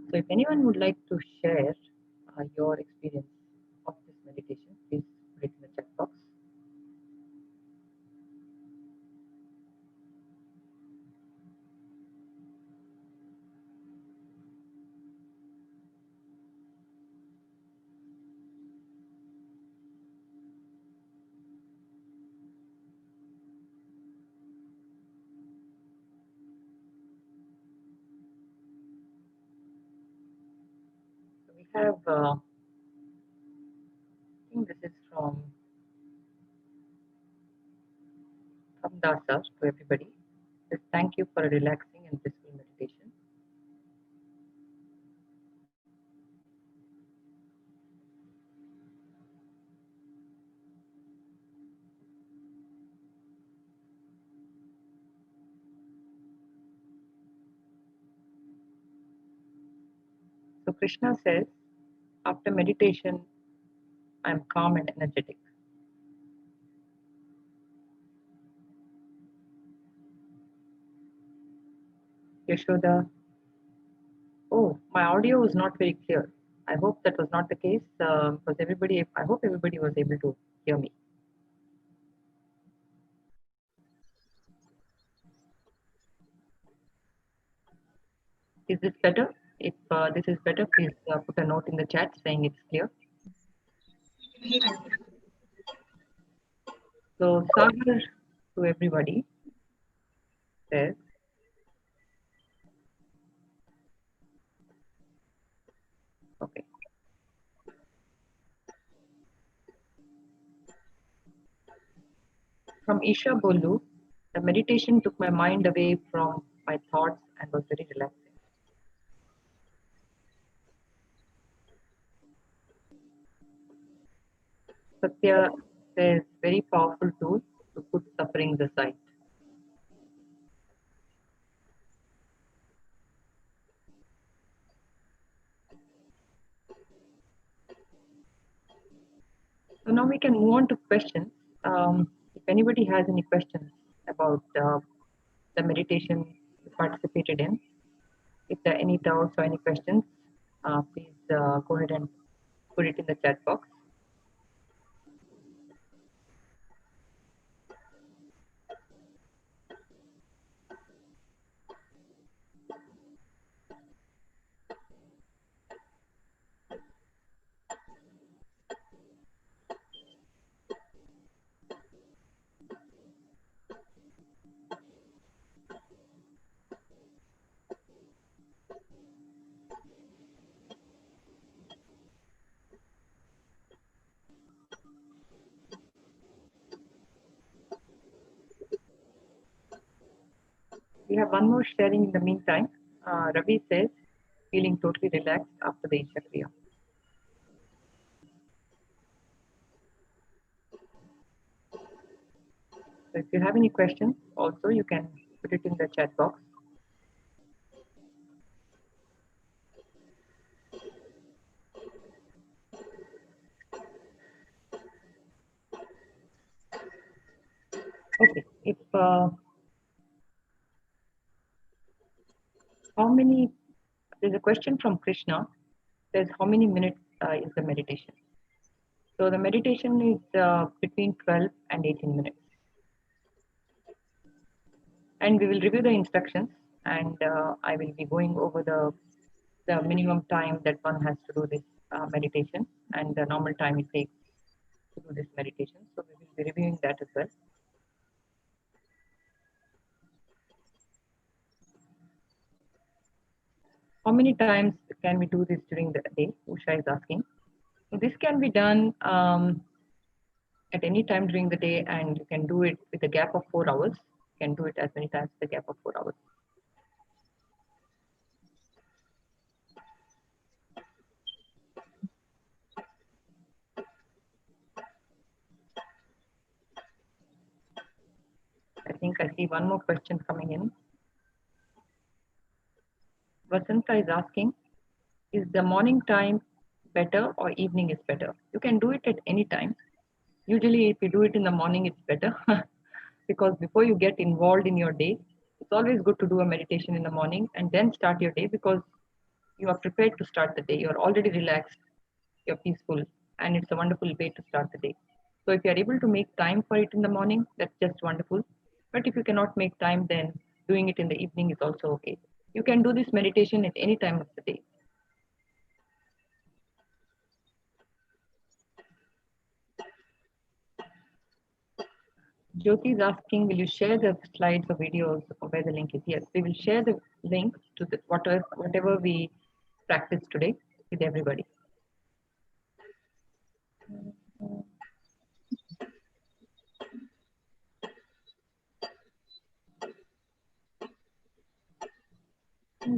S5: So if anyone would like to share your experience of this meditation, please put it in the chat box. So we have, I think this is from Dasa to everybody. Says, thank you for a relaxing and blissful meditation. So Krishna says, after meditation, I'm calm and energetic. Yashoda, oh, my audio was not very clear. I hope that was not the case because I hope everybody was able to hear me. Is this better? If this is better, please put a note in the chat saying it's clear. So Sagar to everybody says, okay. From Isha Bolu, the meditation took my mind away from my thoughts and was very relaxing. Satya says, very powerful tool to put sufferings aside. So now we can move on to questions. If anybody has any questions about the meditation you participated in, if there are any doubts or any questions, please go ahead and put it in the chat box. We have one more sharing in the meantime. Ravi says, feeling totally relaxed after the Isha Kriya. So if you have any questions, also you can put it in the chat box. Okay, if how many? There's a question from Krishna. Says how many minutes is the meditation? So the meditation is between 12 and 18 minutes. And we will review the instructions, and I will be going over the minimum time that one has to do this meditation and the normal time it takes to do this meditation. So we will be reviewing that as well. How many times can we do this during the day? Usha is asking. So this can be done at any time during the day, and you can do it with a gap of 4 hours. You can do it as many times with a gap of 4 hours. I think I see one more question coming in. Vasanta is asking, is the morning time better or evening is better? You can do it at any time. Usually, if you do it in the morning, it's better because before you get involved in your day, it's always good to do a meditation in the morning and then start your day because you are prepared to start the day. You're already relaxed, you're peaceful, and it's a wonderful way to start the day. So, if you're able to make time for it in the morning, that's just wonderful. But if you cannot make time, then doing it in the evening is also okay. You can do this meditation at any time of the day. Jyoti is asking, will you share the slides or videos or where the link is? Yes, we will share the link to the whatever we practice today with everybody.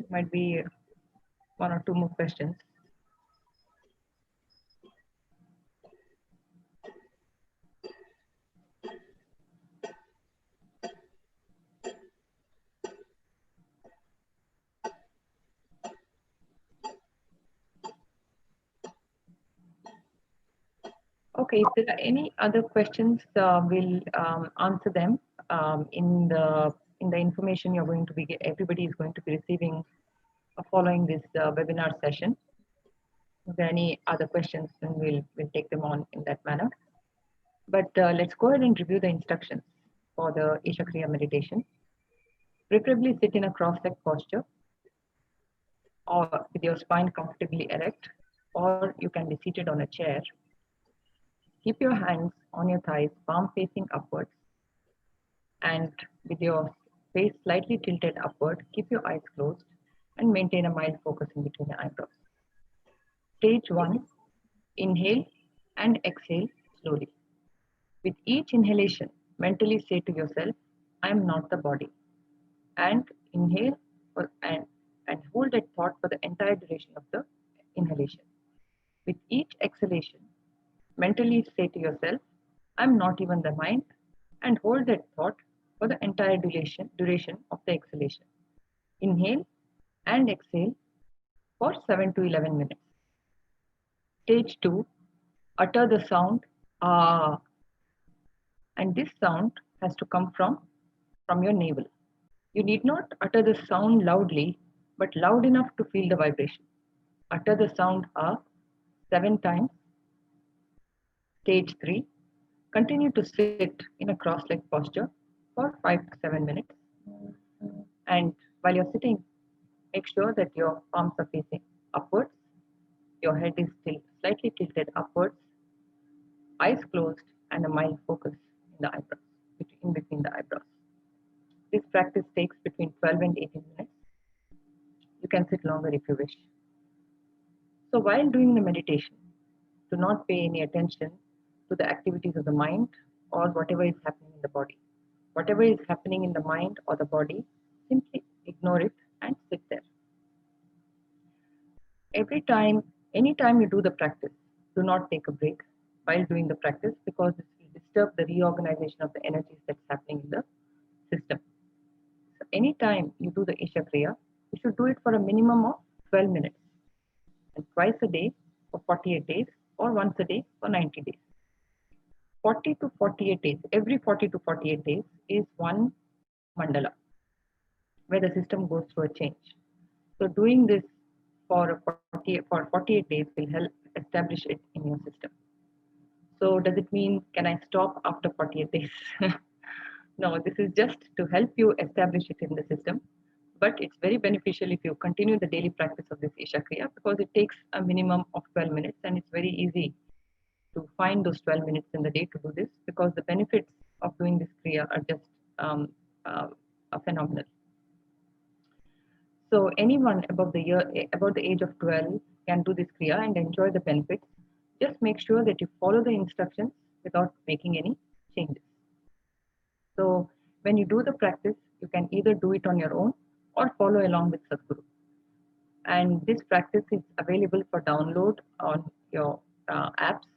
S5: Might be one or two more questions. Okay, if there are any other questions, we'll answer them in the information you're going to be. Everybody is going to be receiving following this webinar session. If there are any other questions, then we'll take them on in that manner. But let's go ahead and review the instructions for the Isha Kriya meditation. Preferably sit in a cross-legged posture or with your spine comfortably erect, or you can be seated on a chair. Keep your hands on your thighs, palm facing upwards, and with your face slightly tilted upward, keep your eyes closed and maintain a mild focus in between the eyebrows. Stage 1, inhale and exhale slowly. With each inhalation, mentally say to yourself, I am not the body. And inhale and hold that thought for the entire duration of the inhalation. With each exhalation, mentally say to yourself, I'm not even the mind, and hold that thought for the entire duration of the exhalation. Inhale and exhale for 7 to 11 minutes. Stage 2, utter the sound ah, and this sound has to come from your navel. You need not utter the sound loudly, but loud enough to feel the vibration. Utter the sound ah 7 times. Stage 3, continue to sit in a cross-legged posture for 5 to 7 minutes. And while you're sitting, make sure that your palms are facing upwards, your head is still slightly tilted upwards, eyes closed, and a mild focus in the eyebrows, in between the eyebrows. This practice takes between 12 and 18 minutes. You can sit longer if you wish. So while doing the meditation, do not pay any attention to the activities of the mind or whatever is happening in the body. Whatever is happening in the mind or the body, simply ignore it, and sit there. Anytime you do the practice, do not take a break while doing the practice because this will disturb the reorganization of the energies that's happening in the system. So anytime you do the Isha Kriya, you should do it for a minimum of 12 minutes and twice a day for 48 days or once a day for 90 days. 40 to 48 days, every 40 to 48 days is one mandala where the system goes through a change. So doing this for 48 days will help establish it in your system. So does it mean can I stop after 48 days? No, this is just to help you establish it in the system. But it's very beneficial if you continue the daily practice of this Isha Kriya because it takes a minimum of 12 minutes and it's very easy to find those 12 minutes in the day to do this because the benefits of doing this Kriya are just um, uh, phenomenal. So anyone about the age of 12 can do this Kriya and enjoy the benefits. Just make sure that you follow the instructions without making any changes. So when you do the practice, you can either do it on your own or follow along with Sadhguru. And this practice is available for download on your apps,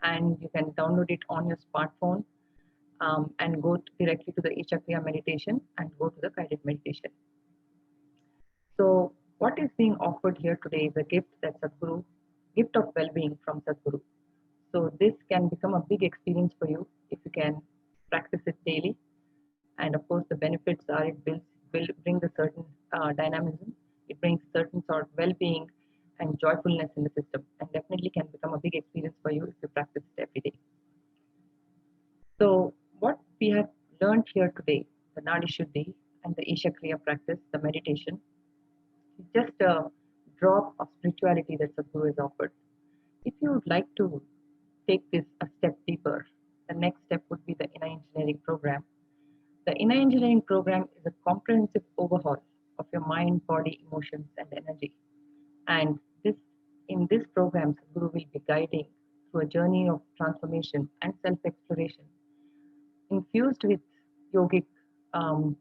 S5: and you can download it on your smartphone and go directly to the Isha Kriya meditation and go to the guided meditation. So what is being offered here today is a gift of well-being from Sadhguru. So this can become a big experience for you if you can practice it daily. And of course, the benefits are will bring the certain dynamism. It brings certain sort of well-being and joyfulness in the system, and definitely can become a big experience for you if you practice it every day. So what we have learned here today, the Nadi Shuddhi and the Isha Kriya practice, the meditation, is just a drop of spirituality that Sadhguru has offered. If you would like to take this a step deeper, the next step would be the inner engineering program. The inner engineering program is a comprehensive overhaul of your mind, body, emotions, and energy. And in this program, Guru will be guiding through a journey of transformation and self-exploration, infused with yogic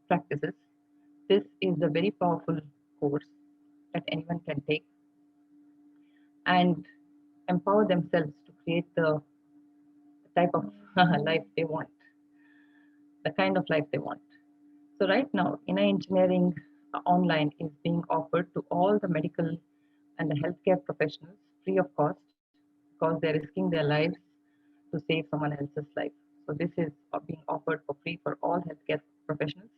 S5: practices. This is a very powerful course that anyone can take and empower themselves to create the type of life they want, the kind of life they want. So right now, inner engineering online is being offered to all the medical and the healthcare professionals free of cost because they're risking their lives to save someone else's life. So this is being offered for free for all healthcare professionals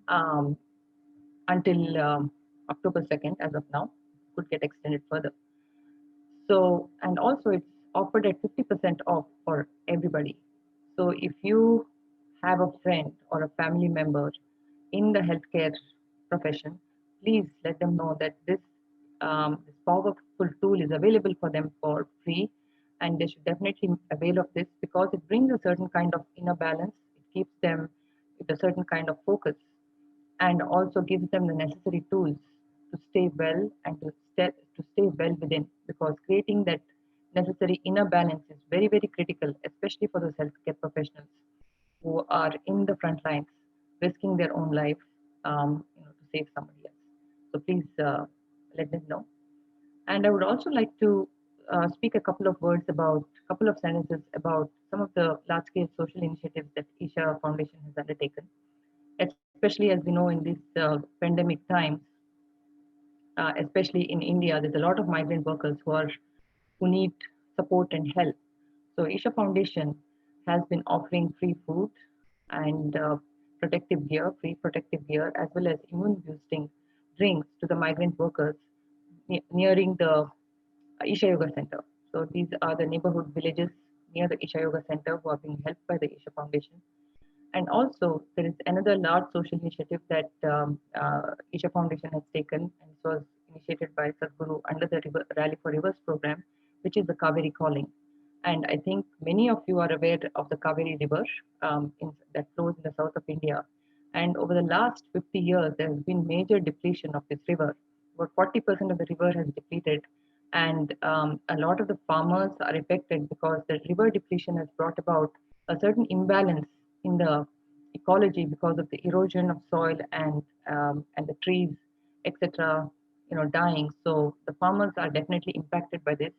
S5: um, until October 2nd as of now. Could get extended further. So, and also it's offered at 50% off for everybody. So if you have a friend or a family member in the healthcare profession, please let them know that this powerful tool is available for them for free, and they should definitely avail of this because it brings a certain kind of inner balance. It keeps them with a certain kind of focus and also gives them the necessary tools to stay well and to stay well within because creating that necessary inner balance is very, very critical, especially for those healthcare professionals who are in the front lines, risking their own life to save somebody else. So please let them know. And I would also like to speak a couple of sentences about some of the large-scale social initiatives that Isha Foundation has undertaken, especially as we know in these pandemic times, especially in India, there's a lot of migrant workers who need support and help. So Isha Foundation has been offering free food and free protective gear, as well as immune boosting drinks to the migrant workers nearing the Isha Yoga Center. So these are the neighborhood villages near the Isha Yoga Center who are being helped by the Isha Foundation. And also, there is another large social initiative that Isha Foundation has taken, and it was initiated by Sadhguru under the Rally for Rivers program, which is the Kaveri Calling. And I think many of you are aware of the Kaveri River that flows in the south of India. And over the last 50 years, there has been major depletion of this river. About 40% of the river has depleted, and a lot of the farmers are affected because the river depletion has brought about a certain imbalance in the ecology because of the erosion of soil and the trees, etc., dying. So the farmers are definitely impacted by this.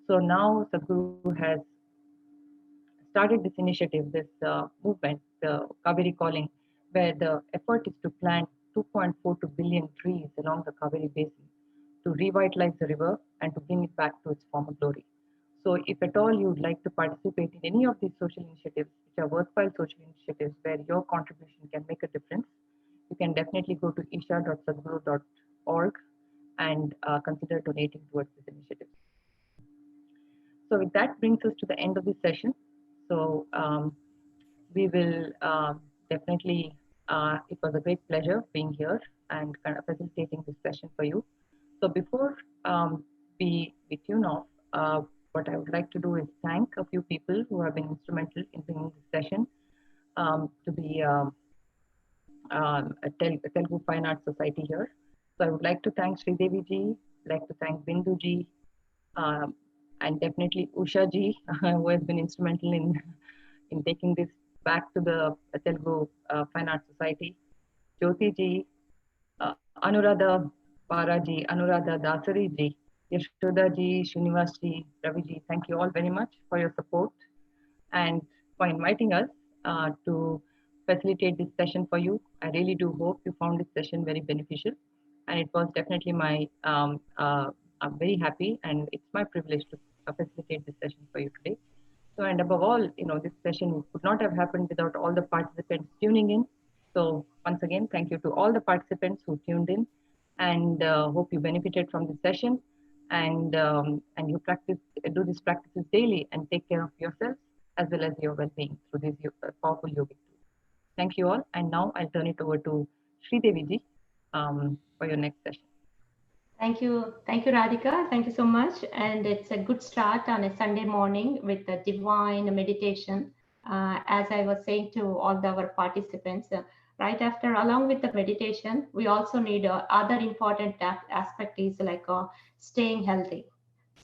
S5: So now Sadhguru has started this initiative, this movement, the Kaveri Calling, where the effort is to plant 2.42 billion trees along the Kaveri Basin to revitalize the river and to bring it back to its former glory. So, if at all you would like to participate in any of these social initiatives, which are worthwhile social initiatives where your contribution can make a difference, you can definitely go to isha.sadhguru.org and consider donating towards this initiative. So, with that brings us to the end of this session. So, we will definitely, it was a great pleasure being here and kind of facilitating this session for you. So before we tune off, what I would like to do is thank a few people who have been instrumental in bringing this session to the Telugu Fine Arts Society here. So I would like to thank Sridevi ji, like to thank Bindu ji, um, and definitely Usha ji, who has been instrumental in taking this back to the Telugu Fine Arts Society. Jyoti ji, Anuradha Paraji, Anuradha Dasari ji, Yashoda ji, Srinivas ji, Ravi ji, thank you all very much for your support and for inviting us to facilitate this session for you. I really do hope you found this session very beneficial, and it was definitely I'm very happy and it's my privilege to facilitate this session for you today. So, and above all, this session could not have happened without all the participants tuning in. So, once again, thank you to all the participants who tuned in, and hope you benefited from this session, and you do these practices daily, and take care of yourselves as well as your well-being through these powerful yogic tools. Thank you all, and now I'll turn it over to Sridevi ji for your next session.
S1: Thank you, Radhika. Thank you so much. And it's a good start on a Sunday morning with the divine meditation. As I was saying to all our participants, right after, along with the meditation, we also need other important aspect is like staying healthy.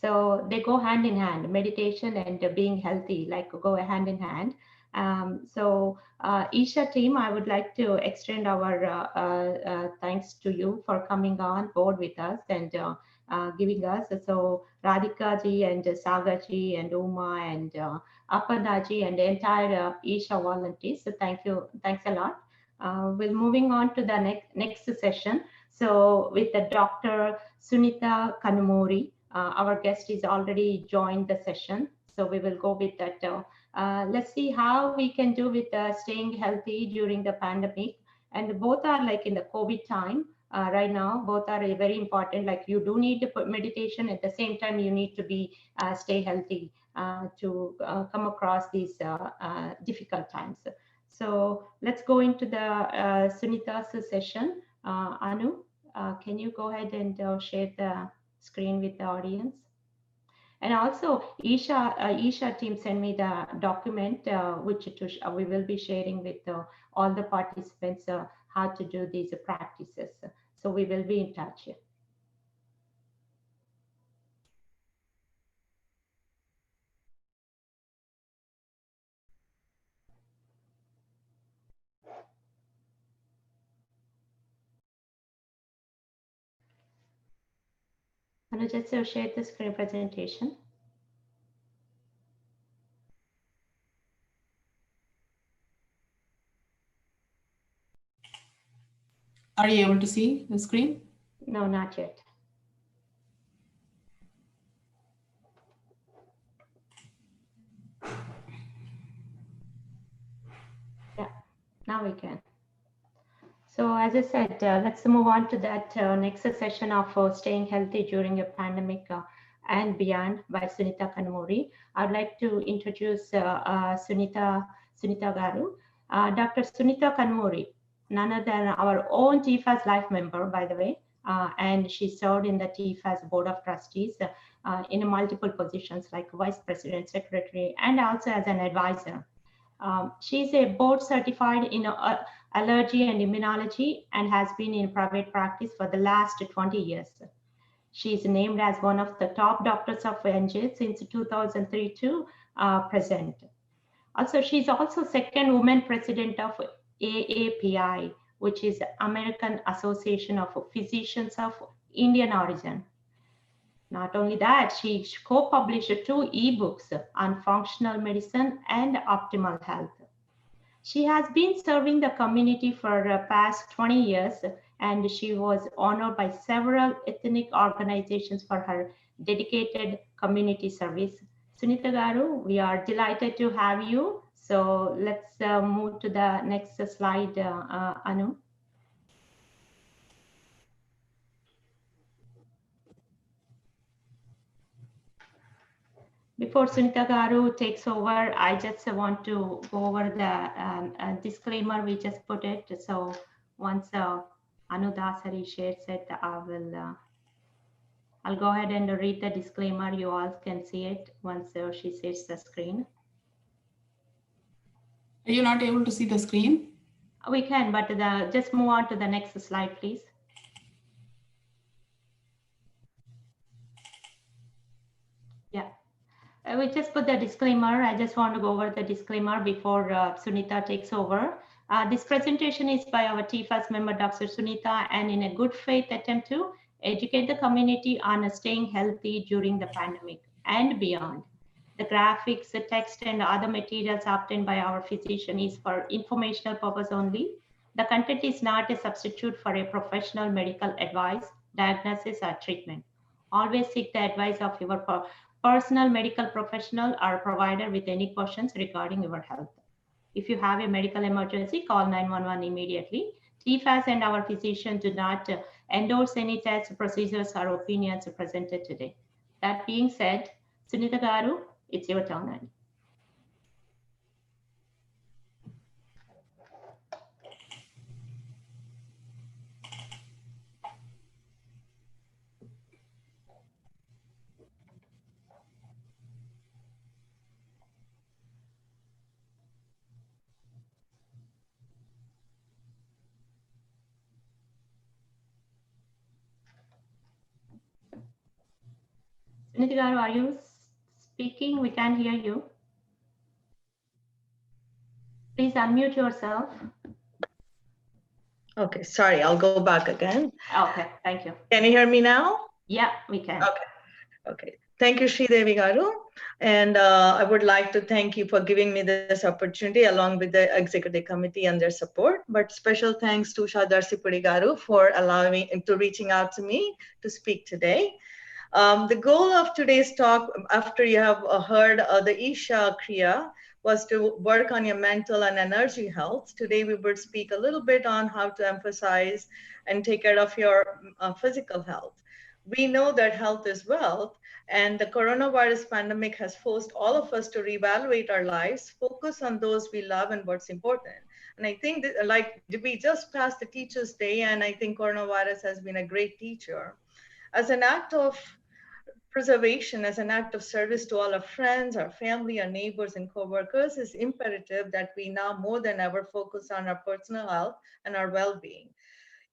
S1: So they go hand in hand. Meditation and being healthy like go hand in hand. Isha team, I would like to extend our thanks to you for coming on board with us and giving us. So Radhika ji and Saga ji and Uma and Aparna ji and the entire Isha volunteers. So thanks a lot. We're moving on to the next session. So with the Dr. Sunita Kanumuri, our guest is already joined the session. So we will go with that. Let's see how we can do with staying healthy during the pandemic. And both are like in the COVID time right now, both are very important. Like you do need to put meditation at the same time, you need to be stay healthy to come across these difficult times. So let's go into the Sunita's session. Anu, can you go ahead and share the screen with the audience? And also, Isha team sent me the document which we will be sharing with all the participants how to do these practices. So we will be in touch. Anu, just share the screen presentation.
S6: Are you able to see the screen?
S1: No, not yet. Yeah, now we can. So as I said, let's move on to that next session of staying healthy during a pandemic and beyond by Sunita Kanumuri. I'd like to introduce Sunita Garu. Dr. Sunita Kanumuri, none other than our own TFAS life member, by the way, and she served in the TFAS Board of Trustees in multiple positions like Vice President, Secretary, and also as an advisor. She's a board certified in allergy and immunology and has been in private practice for the last 20 years. She is named as one of the top doctors of NJ since 2003 to present. Also, she's also second woman president of AAPI, which is American Association of Physicians of Indian Origin. Not only that, she co-published 2 ebooks on functional medicine and optimal health. She has been serving the community for the past 20 years, and she was honored by several ethnic organizations for her dedicated community service. Sunita Garu, we are delighted to have you. So let's move to the next slide, Anu. Before Sunita Garu takes over, I just want to go over the disclaimer. We just put it. So once Anu Dasari shares it, I'll go ahead and read the disclaimer. You all can see it once she shares the screen.
S6: Are you not able to see the screen?
S1: We can, but just move on to the next slide, please. Yeah. We just put the disclaimer. I just want to go over the disclaimer before Sunita takes over. This presentation is by our TFAS member, Dr. Sunita, and in a good faith attempt to educate the community on staying healthy during the pandemic and beyond. The graphics, the text, and other materials obtained by our physician is for informational purpose only. The content is not a substitute for a professional medical advice, diagnosis, or treatment. Always seek the advice of your personal medical professional or provider with any questions regarding your health. If you have a medical emergency, call 911 immediately. TFAS and our physician do not endorse any tests, procedures, or opinions presented today. That being said, Sunita Garu, it's your turn. Sunita Garu, are you speaking? We can't hear you. Please unmute yourself.
S7: Okay, sorry, I'll go back again.
S1: Okay, thank you.
S7: Can you hear me now?
S1: Yeah, we can.
S7: Okay. Thank you, Sridevi Garu. And I would like to thank you for giving me this opportunity along with the executive committee and their support. But special thanks to Shadarsi Garu for allowing me to reaching out to me to speak today. The goal of today's talk, after you have heard the Isha Kriya, was to work on your mental and energy health. Today we would speak a little bit on how to emphasize and take care of your physical health. We know that health is wealth, and the coronavirus pandemic has forced all of us to reevaluate our lives, focus on those we love and what's important. And I think that, like, we just passed the Teachers' Day, and I think coronavirus has been a great teacher. As an act of preservation, as an act of service to all our friends, our family, our neighbors, and coworkers, is imperative that we now more than ever focus on our personal health and our well-being.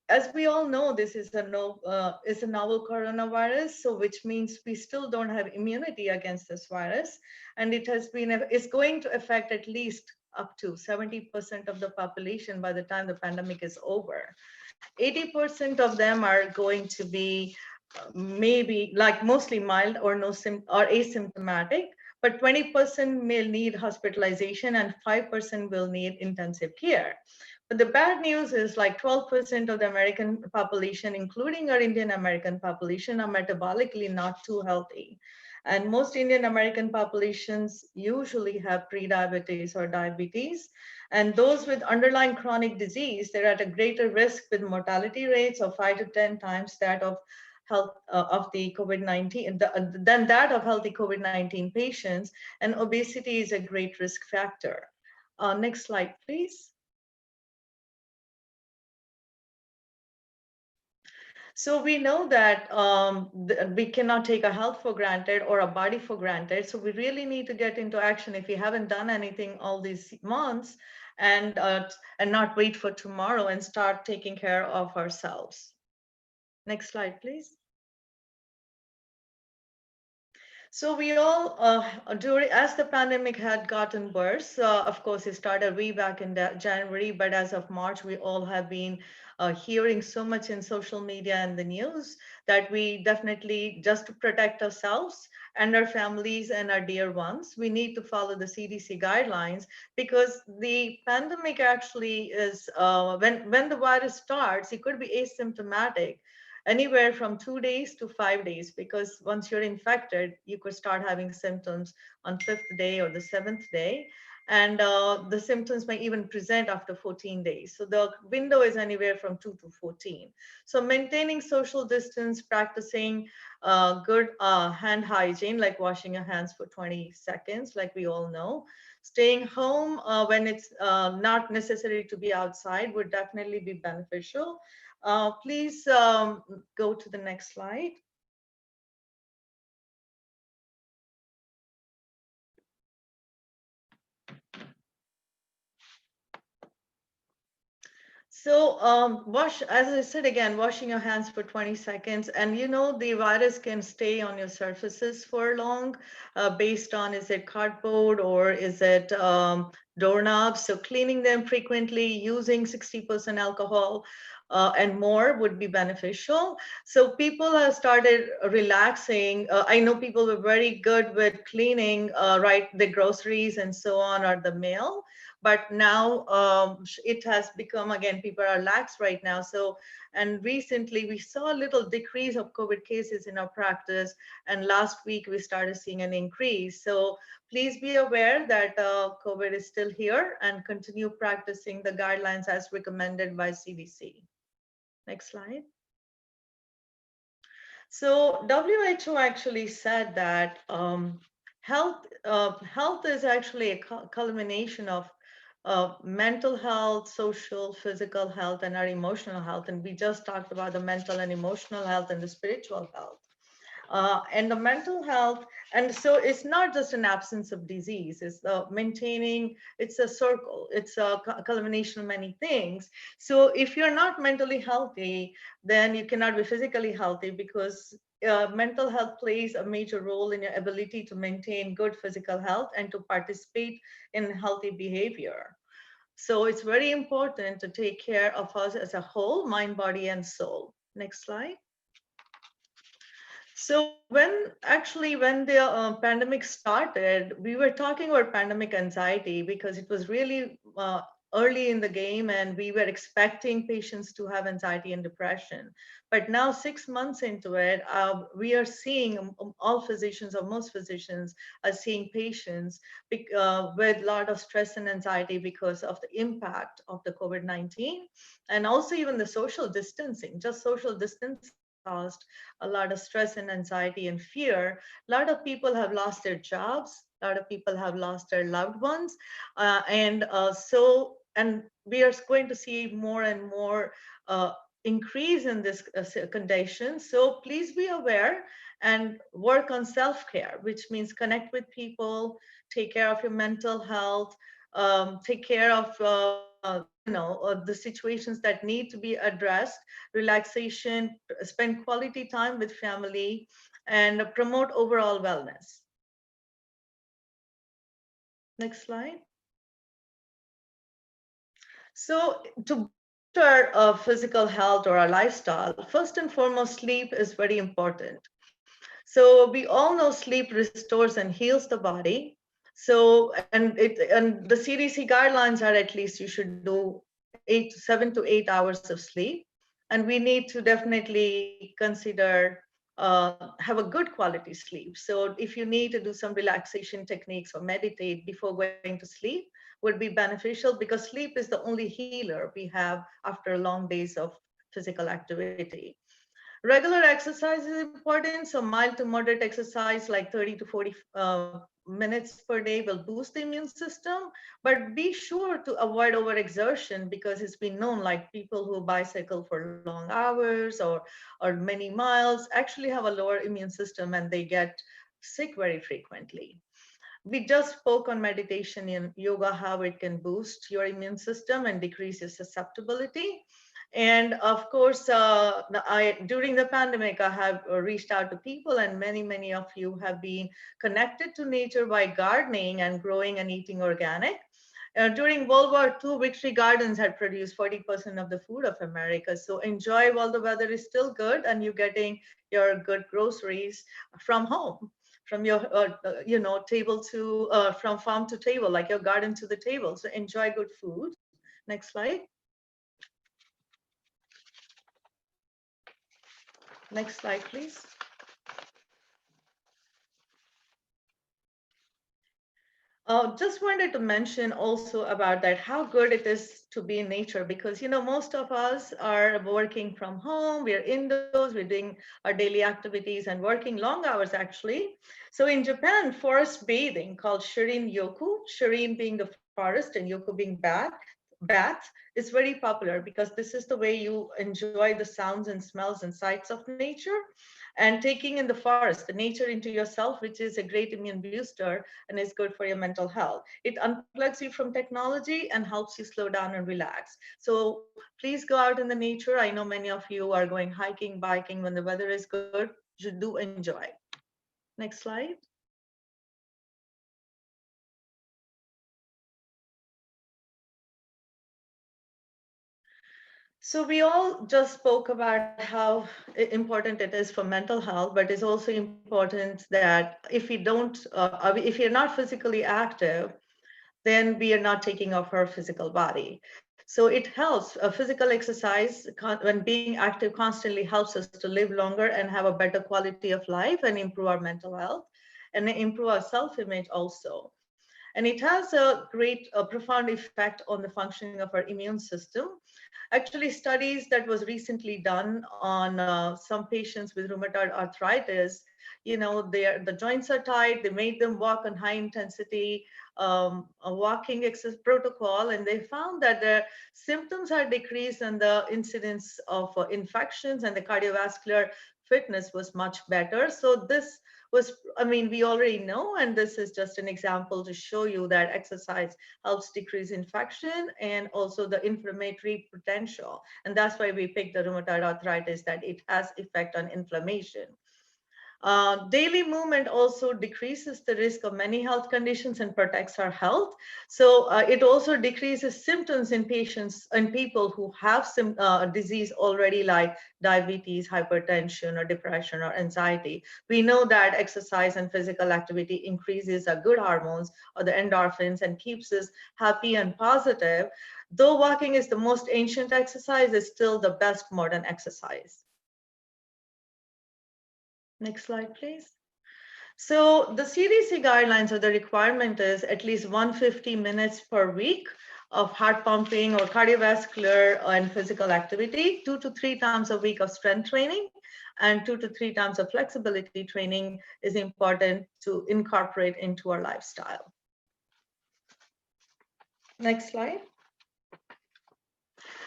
S7: As we all know, this is a novel coronavirus, so which means we still don't have immunity against this virus, and it's going to affect at least up to 70% of the population by the time the pandemic is over. 80% of them are going to be maybe like mostly mild or or asymptomatic, but 20% may need hospitalization and 5% will need intensive care. But the bad news is like 12% of the American population, including our Indian American population, are metabolically not too healthy. And most Indian American populations usually have prediabetes or diabetes. And those with underlying chronic disease, they're at a greater risk with mortality rates of 5 to 10 times that of the COVID-19, than that of healthy COVID-19 patients, and obesity is a great risk factor. Next slide, please. So we know that we cannot take our health for granted or our body for granted. So we really need to get into action if we haven't done anything all these months, and not wait for tomorrow and start taking care of ourselves. Next slide, please. So we all, during as the pandemic had gotten worse, of course, it started way back in January, but as of March, we all have been hearing so much in social media and the news that we definitely, just to protect ourselves and our families and our dear ones, we need to follow the CDC guidelines, because the pandemic actually is, when the virus starts, it could be asymptomatic anywhere from 2 days to 5 days, because once you're infected, you could start having symptoms on fifth day or the seventh day. And the symptoms may even present after 14 days. So the window is anywhere from 2 to 14. So maintaining social distance, practicing good hand hygiene, like washing your hands for 20 seconds, like we all know. Staying home when it's not necessary to be outside would definitely be beneficial. Please go to the next slide. So as I said again, washing your hands for 20 seconds. And you know, the virus can stay on your surfaces for long based on, is it cardboard or is it doorknobs? So cleaning them frequently, using 60% alcohol and more would be beneficial. So people have started relaxing. I know people were very good with cleaning, right, the groceries and so on, or the mail. But now it has become, again, people are lax right now. So, and recently we saw a little decrease of COVID cases in our practice. And last week we started seeing an increase. So please be aware that COVID is still here, and continue practicing the guidelines as recommended by CDC. Next slide. So WHO actually said that health is actually a culmination of mental health, social, physical health, and our emotional health. And we just talked about the mental and emotional health and the spiritual health. And the mental health. And so it's not just an absence of disease, it's maintaining, it's a circle, it's a culmination of many things. So if you're not mentally healthy, then you cannot be physically healthy, because mental health plays a major role in your ability to maintain good physical health and to participate in healthy behavior. So it's very important to take care of us as a whole, mind, body, and soul. Next slide. So when the pandemic started, we were talking about pandemic anxiety because it was really early in the game, and we were expecting patients to have anxiety and depression. But now 6 months into it, we are seeing all physicians, or most physicians are seeing patients with a lot of stress and anxiety because of the impact of the COVID-19, and also even the social distancing. Just social distancing caused a lot of stress and anxiety and fear. A lot of people have lost their jobs. A lot of people have lost their loved ones. And we are going to see more and more increase in this condition. So please be aware and work on self-care, which means connect with people, take care of your mental health, take care of the situations that need to be addressed, relaxation, spend quality time with family, and promote overall wellness. Next slide. So to boost our physical health or our lifestyle, first and foremost, sleep is very important. So we all know sleep restores and heals the body. So and the CDC guidelines are at least you should do 7 to 8 hours of sleep, and we need to definitely consider have a good quality sleep. So if you need to do some relaxation techniques or meditate before going to sleep, would be beneficial, because sleep is the only healer we have after long days of physical activity. Regular exercise is important. So mild to moderate exercise like 30 to 40 minutes per day will boost the immune system, but be sure to avoid overexertion, because it's been known, like people who bicycle for long hours or many miles actually have a lower immune system, and they get sick very frequently. We just spoke on meditation and yoga, how it can boost your immune system and decrease your susceptibility. And of course, during the pandemic, I have reached out to people, and many of you have been connected to nature by gardening and growing and eating organic. During World War II, Victory Gardens had produced 40% of the food of America. So enjoy while the weather is still good and you're getting your good groceries from home, from your, table to, from farm to table, like your garden to the table. So enjoy good food. Next slide. Next slide, please. Just wanted to mention also about that, how good it is to be in nature, because most of us are working from home, we're indoors, we're doing our daily activities and working long hours actually. So in Japan, forest bathing called Shirin Yoku, Shirin being the forest and Yoku being bath, is very popular because this is the way you enjoy the sounds and smells and sights of nature, and taking in the forest, the nature into yourself, which is a great immune booster and is good for your mental health. It unplugs you from technology and helps you slow down and relax. So please go out in the nature. I know many of you are going hiking, biking when the weather is good. You should do enjoy. Next slide. So we all just spoke about how important it is for mental health, but it's also important that if we don't, if you're not physically active, then we are not taking off our physical body. So it helps. Physical exercise, when being active constantly, helps us to live longer and have a better quality of life and improve our mental health and improve our self-image also. And it has a great, profound effect on the functioning of our immune system. Actually, studies that was recently done on some patients with rheumatoid arthritis, the joints are tight, they made them walk on high intensity a walking exercise protocol, and they found that the symptoms are decreased and the incidence of infections and the cardiovascular fitness was much better. So this was, I mean, we already know, and this is just an example to show you that exercise helps decrease infection and also the inflammatory potential. And that's why we picked the rheumatoid arthritis, that it has effect on inflammation. Daily movement also decreases the risk of many health conditions and protects our health. So it also decreases symptoms in patients and people who have some disease already, like diabetes, hypertension, or depression, or anxiety. We know that exercise and physical activity increases our good hormones or the endorphins and keeps us happy and positive. Though walking is the most ancient exercise, it's still the best modern exercise. Next slide, please. So the CDC guidelines, or the requirement, is at least 150 minutes per week of heart pumping or cardiovascular and physical activity, 2 to 3 times a week of strength training, and 2 to 3 times of flexibility training is important to incorporate into our lifestyle. Next slide.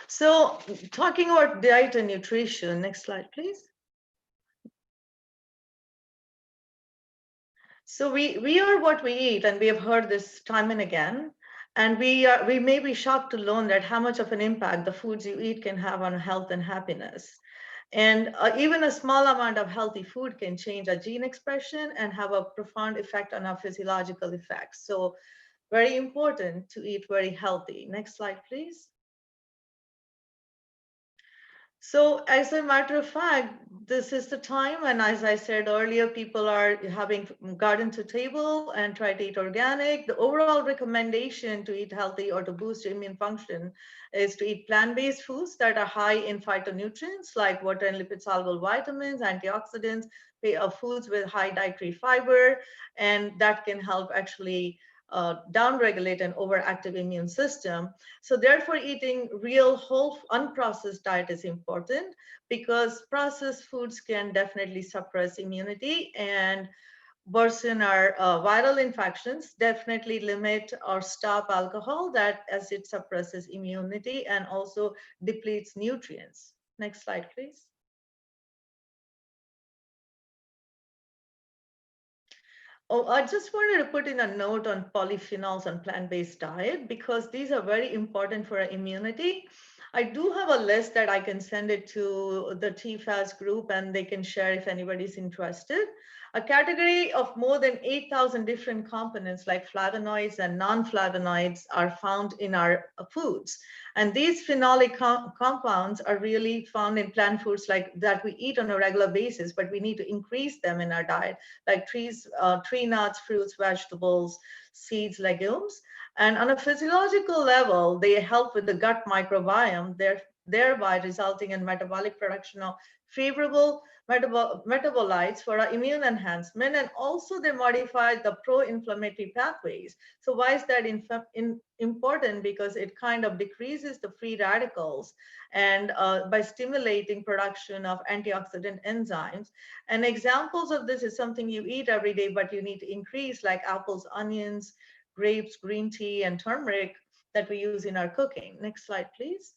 S7: So talking about diet and nutrition, next slide, please. So we are what we eat, and we have heard this time and again. And we may be shocked to learn that how much of an impact the foods you eat can have on health and happiness. And even a small amount of healthy food can change our gene expression and have a profound effect on our physiological effects. So very important to eat very healthy. Next slide, please. So as a matter of fact, this is the time, and as I said earlier, people are having garden to table and try to eat organic. The overall recommendation to eat healthy or to boost immune function is to eat plant-based foods that are high in phytonutrients like water and lipid-soluble vitamins, antioxidants, foods with high dietary fiber, and that can help actually downregulate an overactive immune system. So therefore, eating real whole unprocessed diet is important, because processed foods can definitely suppress immunity and worsen our viral infections, definitely limit or stop alcohol, that as it suppresses immunity and also depletes nutrients. Next slide, please. Oh, I just wanted to put in a note on polyphenols on plant-based diet, because these are very important for our immunity. I do have a list that I can send it to the TFAS group and they can share if anybody's interested. A category of more than 8,000 different components like flavonoids and non-flavonoids are found in our foods. And these phenolic compounds are really found in plant foods like that we eat on a regular basis, but we need to increase them in our diet, like tree nuts, fruits, vegetables, seeds, legumes. And on a physiological level, they help with the gut microbiome, thereby resulting in metabolic production of favorable metabolites for our immune enhancement, and also they modify the pro-inflammatory pathways. So why is that important? Because it kind of decreases the free radicals and by stimulating production of antioxidant enzymes. And examples of this is something you eat every day, but you need to increase, like apples, onions, grapes, green tea, and turmeric that we use in our cooking. Next slide, please.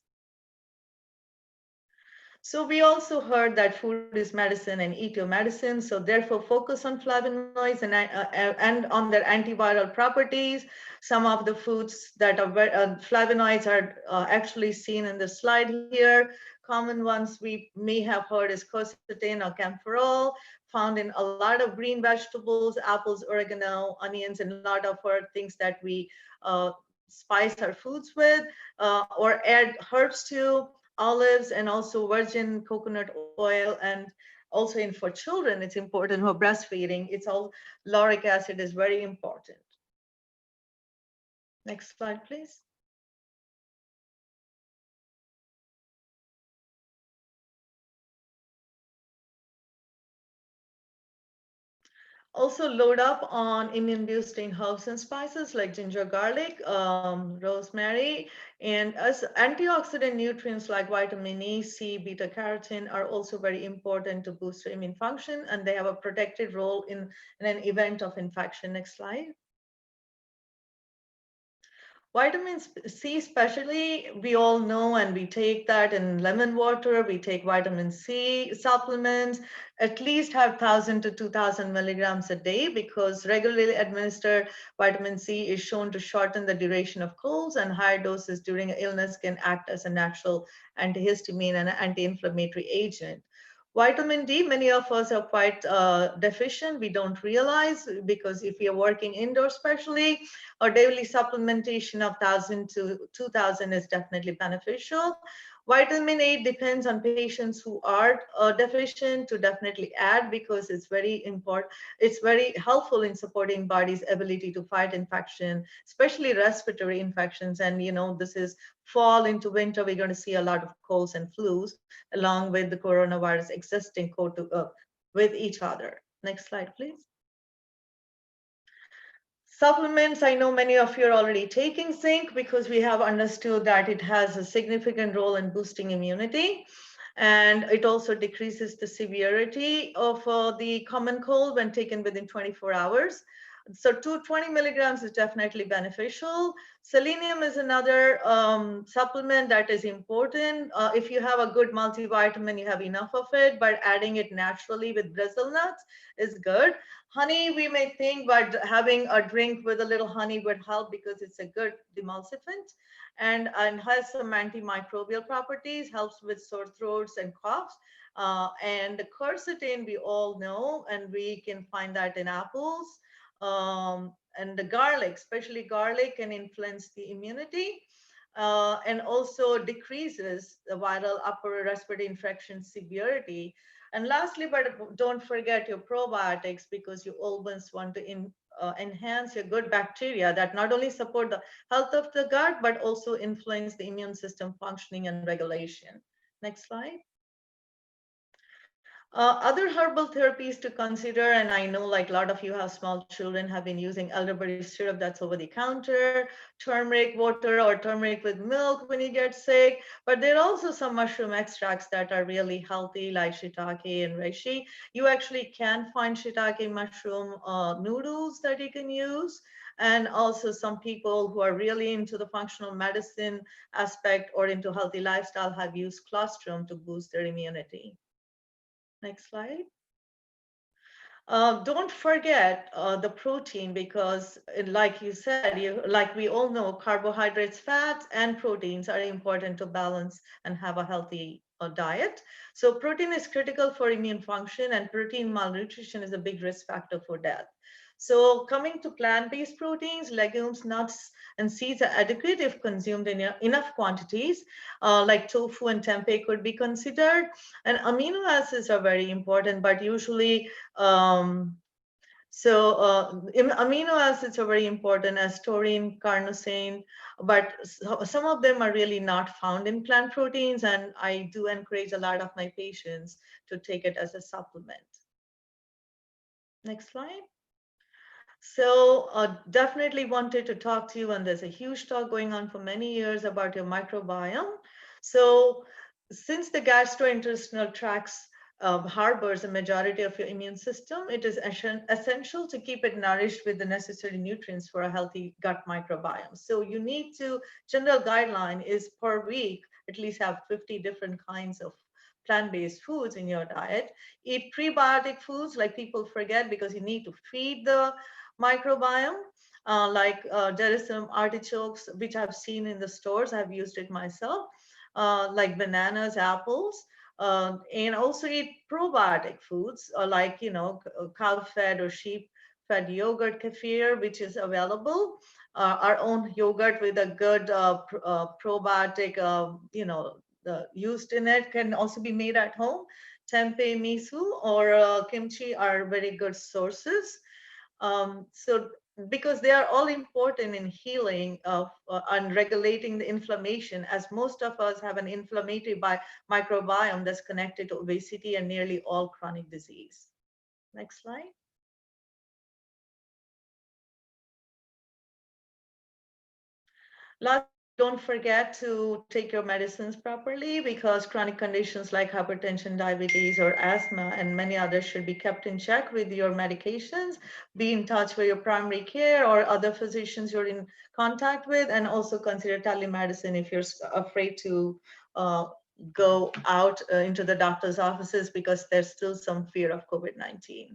S7: So we also heard that food is medicine and eat your medicine. So therefore focus on flavonoids and on their antiviral properties. Some of the foods that are flavonoids are actually seen in the slide here. Common ones we may have heard is quercetin or camphorol, found in a lot of green vegetables, apples, oregano, onions, and a lot of things that we spice our foods with or add herbs to, olives, and also virgin coconut oil. And also for children, it's important for breastfeeding. It's all lauric acid is very important. Next slide, please. Also load up on immune boosting herbs and spices like ginger, garlic, rosemary, and as antioxidant nutrients like vitamin E, C, beta carotene are also very important to boost immune function, and they have a protective role in an event of infection. Next slide. Vitamin C especially, we all know, and we take that in lemon water, we take vitamin C supplements, at least have 1,000 to 2,000 milligrams a day, because regularly administered vitamin C is shown to shorten the duration of colds, and higher doses during illness can act as a natural antihistamine and an anti-inflammatory agent. Vitamin D, many of us are quite deficient. We don't realize, because if you're working indoors, especially, or daily supplementation of 1,000 to 2,000 is definitely beneficial. Vitamin A depends on patients who are deficient to definitely add, because it's very important. It's very helpful in supporting body's ability to fight infection, especially respiratory infections. And this is fall into winter, we're going to see a lot of colds and flus along with the coronavirus existing with each other. Next slide, please. Supplements, I know many of you are already taking zinc, because we have understood that it has a significant role in boosting immunity. And it also decreases the severity of the common cold when taken within 24 hours. So 220 milligrams is definitely beneficial. Selenium is another supplement that is important. If you have a good multivitamin, you have enough of it, but adding it naturally with Brazil nuts is good. Honey, we may think, but having a drink with a little honey would help, because it's a good demulcifant and has some antimicrobial properties, helps with sore throats and coughs. And the quercetin we all know, and we can find that in apples. And the garlic, especially garlic, can influence the immunity and also decreases the viral upper respiratory infection severity. And lastly, but don't forget your probiotics, because you always want to enhance your good bacteria that not only support the health of the gut, but also influence the immune system functioning and regulation. Next slide. Other herbal therapies to consider, and I know like a lot of you have small children, have been using elderberry syrup that's over the counter, turmeric water or turmeric with milk when you get sick. But there are also some mushroom extracts that are really healthy, like shiitake and reishi. You actually can find shiitake mushroom noodles that you can use. And also some people who are really into the functional medicine aspect or into healthy lifestyle have used colostrum to boost their immunity. Next slide. Don't forget the protein because, like you said, like we all know, carbohydrates, fats, and proteins are important to balance and have a healthy diet. So protein is critical for immune function, and protein malnutrition is a big risk factor for death. So coming to plant-based proteins, legumes, nuts, and seeds are adequate if consumed in enough quantities. Like tofu and tempeh could be considered. And amino acids are very important, but usually amino acids are very important as taurine, carnosine, but some of them are really not found in plant proteins, and I do encourage a lot of my patients to take it as a supplement. Next slide. So definitely wanted to talk to you, and there's a huge talk going on for many years about your microbiome. So since the gastrointestinal tract harbors a majority of your immune system, it is essential to keep it nourished with the necessary nutrients for a healthy gut microbiome. So you need to, general guideline is per week, at least have 50 different kinds of plant-based foods in your diet. Eat prebiotic foods, like people forget, because you need to feed the microbiome. There is some artichokes, which I've seen in the stores. I've used it myself, like bananas, apples, and also eat probiotic foods, like, cow-fed or sheep-fed yogurt, kefir, which is available. Our own yogurt with a good probiotic, used in it can also be made at home. Tempeh, miso, or kimchi are very good sources. So because they are all important in healing of and regulating the inflammation, as most of us have an inflammatory microbiome that's connected to obesity and nearly all chronic disease. Next slide. Lastly, don't forget to take your medicines properly, because chronic conditions like hypertension, diabetes, or asthma, and many others should be kept in check with your medications. Be in touch with your primary care or other physicians you're in contact with, and also consider telemedicine if you're afraid to go out into the doctor's offices, because there's still some fear of COVID-19.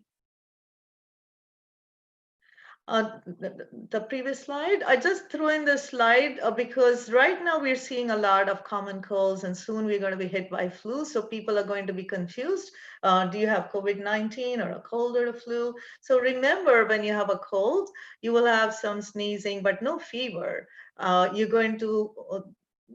S7: The previous slide. I just threw in this slide because right now we're seeing a lot of common colds, and soon we're going to be hit by flu. So people are going to be confused. Do you have COVID-19 or a cold or a flu? So remember, when you have a cold, you will have some sneezing, but no fever. You're going to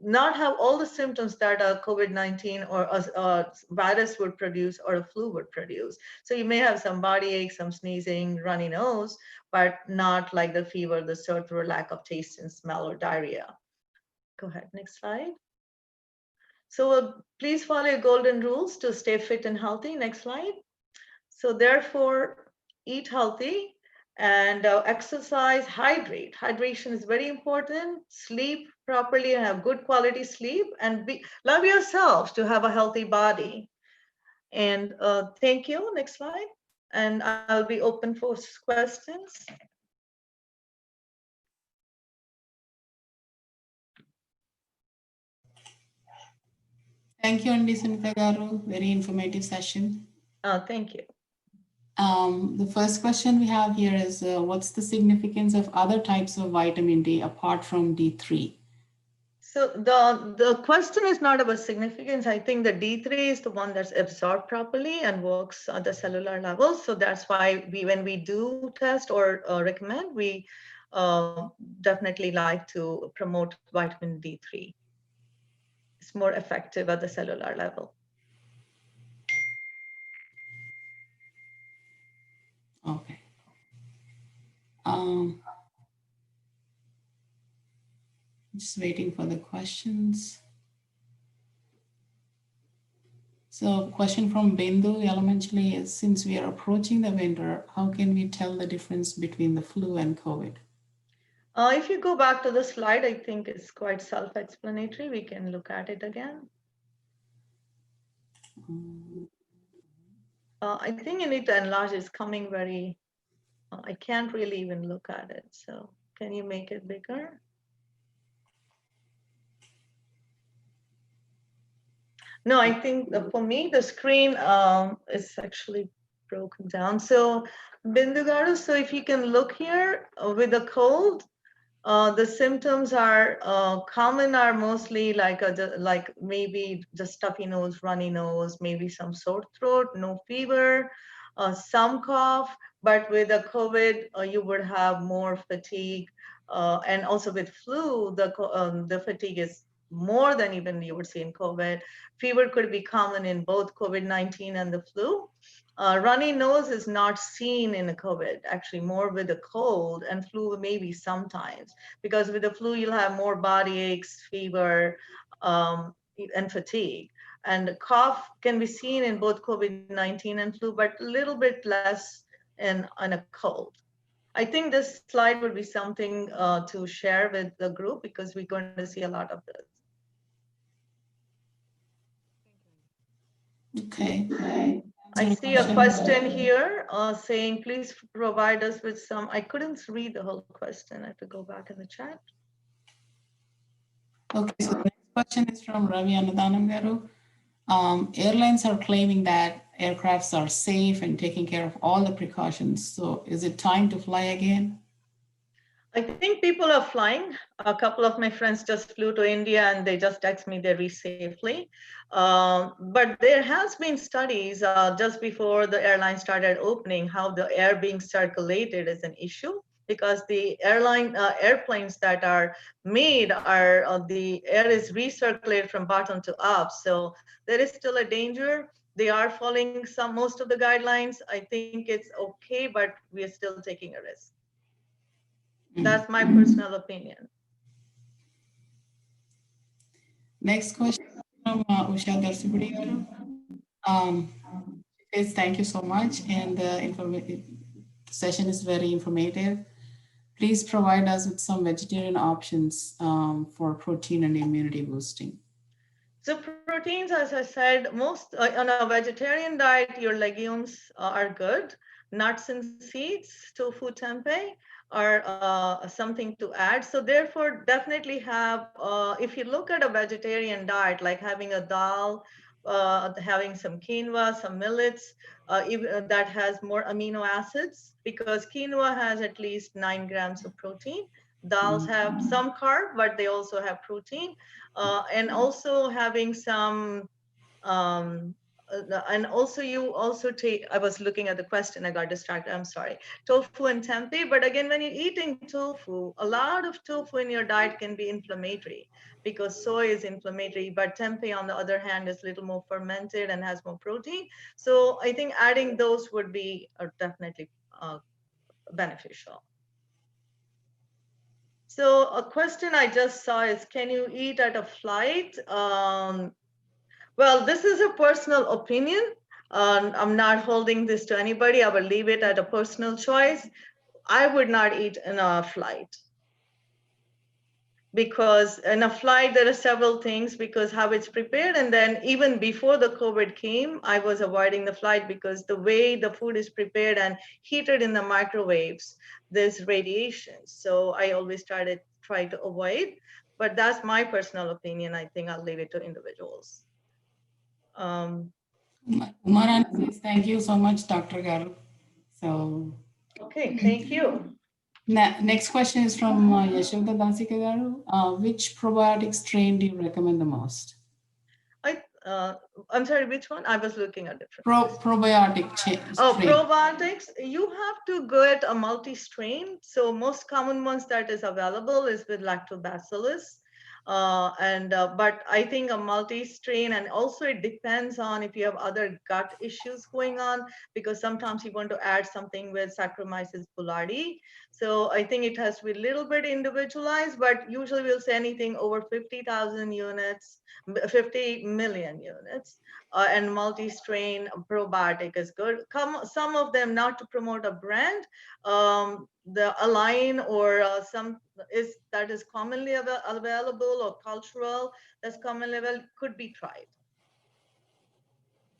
S7: not have all the symptoms that a COVID-19 or a virus would produce or a flu would produce. So you may have some body ache, some sneezing, runny nose, but not like the fever, the sore throat, lack of taste and smell, or diarrhea. Go ahead, next slide. So please follow your golden rules to stay fit and healthy. Next slide. So therefore, eat healthy and exercise, hydrate. Hydration is very important. Sleep properly and have good quality sleep, and love yourself to have a healthy body. And thank you. Next slide. And I'll be open for questions.
S6: Thank you, Andi Sunita Garu. Very informative session.
S7: Thank you.
S6: The first question we have here is, what's the significance of other types of vitamin D apart from D3?
S7: So the question is not about significance. I think the D3 is the one that's absorbed properly and works at the cellular level. So that's why when we do test or recommend, we definitely like to promote vitamin D3. It's more effective at the cellular level.
S6: Okay. Just waiting for the questions. So question from Bindu elementally is, since we are approaching the winter, how can we tell the difference between the flu and COVID?
S7: If you go back to the slide, I think it's quite self-explanatory. We can look at it again. I think you need to enlarge. It's coming very, I can't really even look at it. So can you make it bigger? No, I think for me, the screen is actually broken down. So Bindu, so if you can look here with a cold, the symptoms are common are mostly like maybe the stuffy nose, runny nose, maybe some sore throat, no fever, some cough. But with the COVID, you would have more fatigue, and also with flu, the fatigue is more than even you would see in COVID. Fever could be common in both COVID-19 and the flu. Runny nose is not seen in a COVID, actually more with a cold, and flu maybe sometimes, because with the flu you'll have more body aches, fever, and fatigue. And cough can be seen in both COVID-19 and flu, but a little bit less in a cold. I think this slide would be something to share with the group because we're going to see a lot of this.
S6: Okay.
S7: I see a question here saying, please provide us with some, I couldn't read the whole question. I have to go back in the chat.
S6: Okay, so the next question is from Ravi Annadanam Garu. Airlines are claiming that aircrafts are safe and taking care of all the precautions. So is it time to fly again?
S7: I think people are flying. A couple of my friends just flew to India and they just text me they reached safely. But there has been studies just before the airline started opening how the air being circulated is an issue, because the airplanes that are made are the air is recirculated from bottom to up. So there is still a danger. They are following most of the guidelines. I think it's okay, but we are still taking a risk. That's my personal opinion.
S6: Next question from Usha Darsipudi. Says, thank you so much. And the session is very informative. Please provide us with some vegetarian options for protein and immunity boosting.
S7: So proteins, as I said, most on a vegetarian diet, your legumes are good. Nuts and seeds, tofu, tempeh are something to add. So therefore, definitely have, if you look at a vegetarian diet, like having a dal, having some quinoa, some millets, that has more amino acids, because quinoa has at least 9 grams of protein. Dals have some carb, but they also have protein. And also having some, and also you also take, I was looking at the question, I got distracted, I'm sorry. Tofu and tempeh, but again, when you're eating tofu, a lot of tofu in your diet can be inflammatory because soy is inflammatory, but tempeh on the other hand is a little more fermented and has more protein. So I think adding those would be definitely beneficial. So a question I just saw is, can you eat at a flight? Well, this is a personal opinion. I'm not holding this to anybody. I will leave it at a personal choice. I would not eat in a flight, because in a flight, there are several things because how it's prepared. And then even before the COVID came, I was avoiding the flight because the way the food is prepared and heated in the microwaves, there's radiation. So I always try to avoid, but that's my personal opinion. I think I'll leave it to individuals.
S6: Umarani says, thank you so much, Dr. Garu. So,
S7: okay, thank you.
S6: Next question is from Yashoda Dasika Garu. Which probiotic strain do you recommend the most?
S7: I'm sorry, which one? I was looking at different.
S6: Probiotic strain.
S7: Oh, probiotics. You have to go at a multi-strain. So most common ones that is available is with lactobacillus. But I think a multi-strain, and also it depends on if you have other gut issues going on, because sometimes you want to add something with Saccharomyces boulardii. So I think it has to be a little bit individualized, but usually we'll say anything over 50,000 units, 50 million units. And multi-strain probiotic is good. Some of them, not to promote a brand, the Align or that is commonly available, or cultural that's commonly available, could be tried.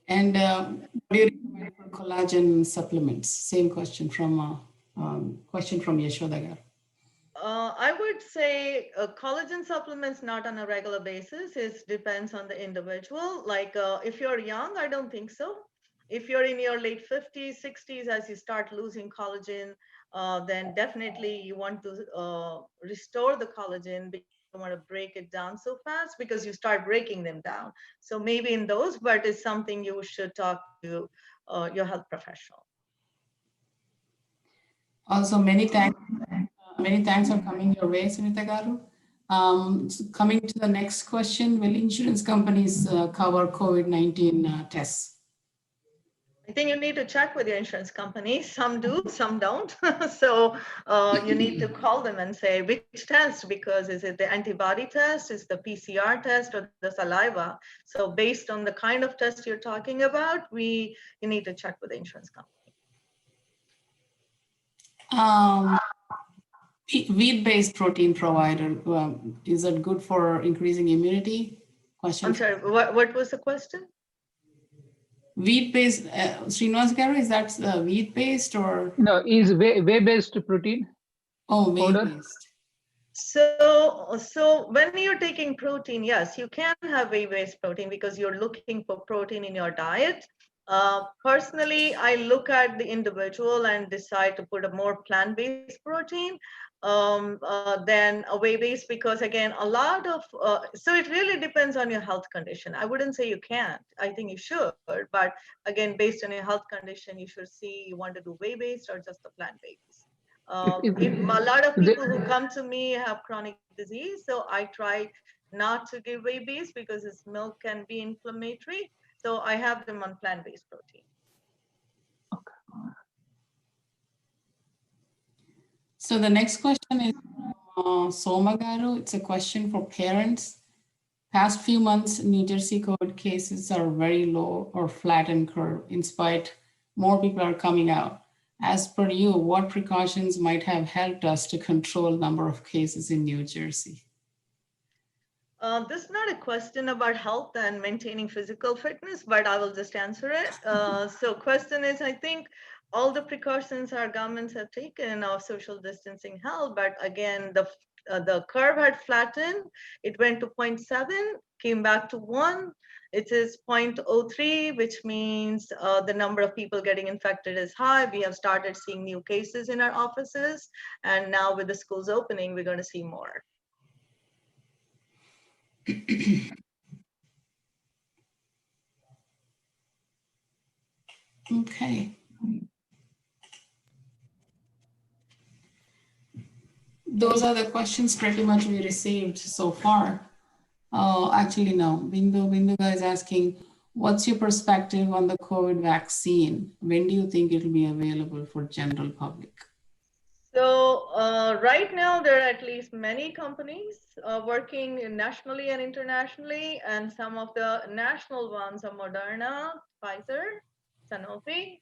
S6: And what do you recommend for collagen supplements? Same question from Yashoda Garu.
S7: I would say collagen supplements not on a regular basis. It depends on the individual. Like if you're young, I don't think so. If you're in your late 50s, 60s, as you start losing collagen, then definitely you want to restore the collagen, but you don't want to break it down so fast because you start breaking them down. So maybe in those, but it's something you should talk to your health professional.
S6: Also, many thanks for coming your way, Sunita Garu. Coming to the next question, will insurance companies cover COVID-19 tests?
S7: I think you need to check with your insurance company. Some do, some don't. So you need to call them and say which test, because is it the antibody test, is the PCR test, or the saliva? So based on the kind of test you're talking about, you need to check with the insurance company.
S6: Wheat-based protein provider, is it good for increasing immunity? Question.
S7: I'm sorry, what was the question?
S6: Wheat-based, Srinivas Garu, is that wheat-based or?
S4: No, is whey-based protein.
S6: Oh,
S4: powder?
S6: whey-based.
S7: So when you're taking protein, yes, you can have whey-based protein because you're looking for protein in your diet. Personally, I look at the individual and decide to put a more plant-based protein than a whey-based, because again, a lot of, so it really depends on your health condition. I wouldn't say you can't, I think you should, but again, based on your health condition, you should see you want to do whey-based or just the plant-based. A lot of people who come to me have chronic disease, so I try not to give whey-based because its milk can be inflammatory. So I have them on plant-based protein.
S6: So the next question is Soma Garu. It's a question for parents. Past few months, New Jersey COVID cases are very low or flattened curve. In spite, more people are coming out. As per you, what precautions might have helped us to control number of cases in New Jersey?
S7: This is not a question about health and maintaining physical fitness, but I will just answer it. So question is, I think all the precautions our governments have taken of social distancing help, but again, the curve had flattened. It went to 0.7, came back to 1. It is 0.03, which means the number of people getting infected is high. We have started seeing new cases in our offices. And now with the schools opening, we're going to see more.
S6: Okay. Those are the questions pretty much we received so far. Actually, no. Bindu is asking, what's your perspective on the COVID vaccine? When do you think it will be available for general public?
S7: So right now, there are at least many companies working nationally and internationally, and some of the national ones are Moderna, Pfizer, Sanofi.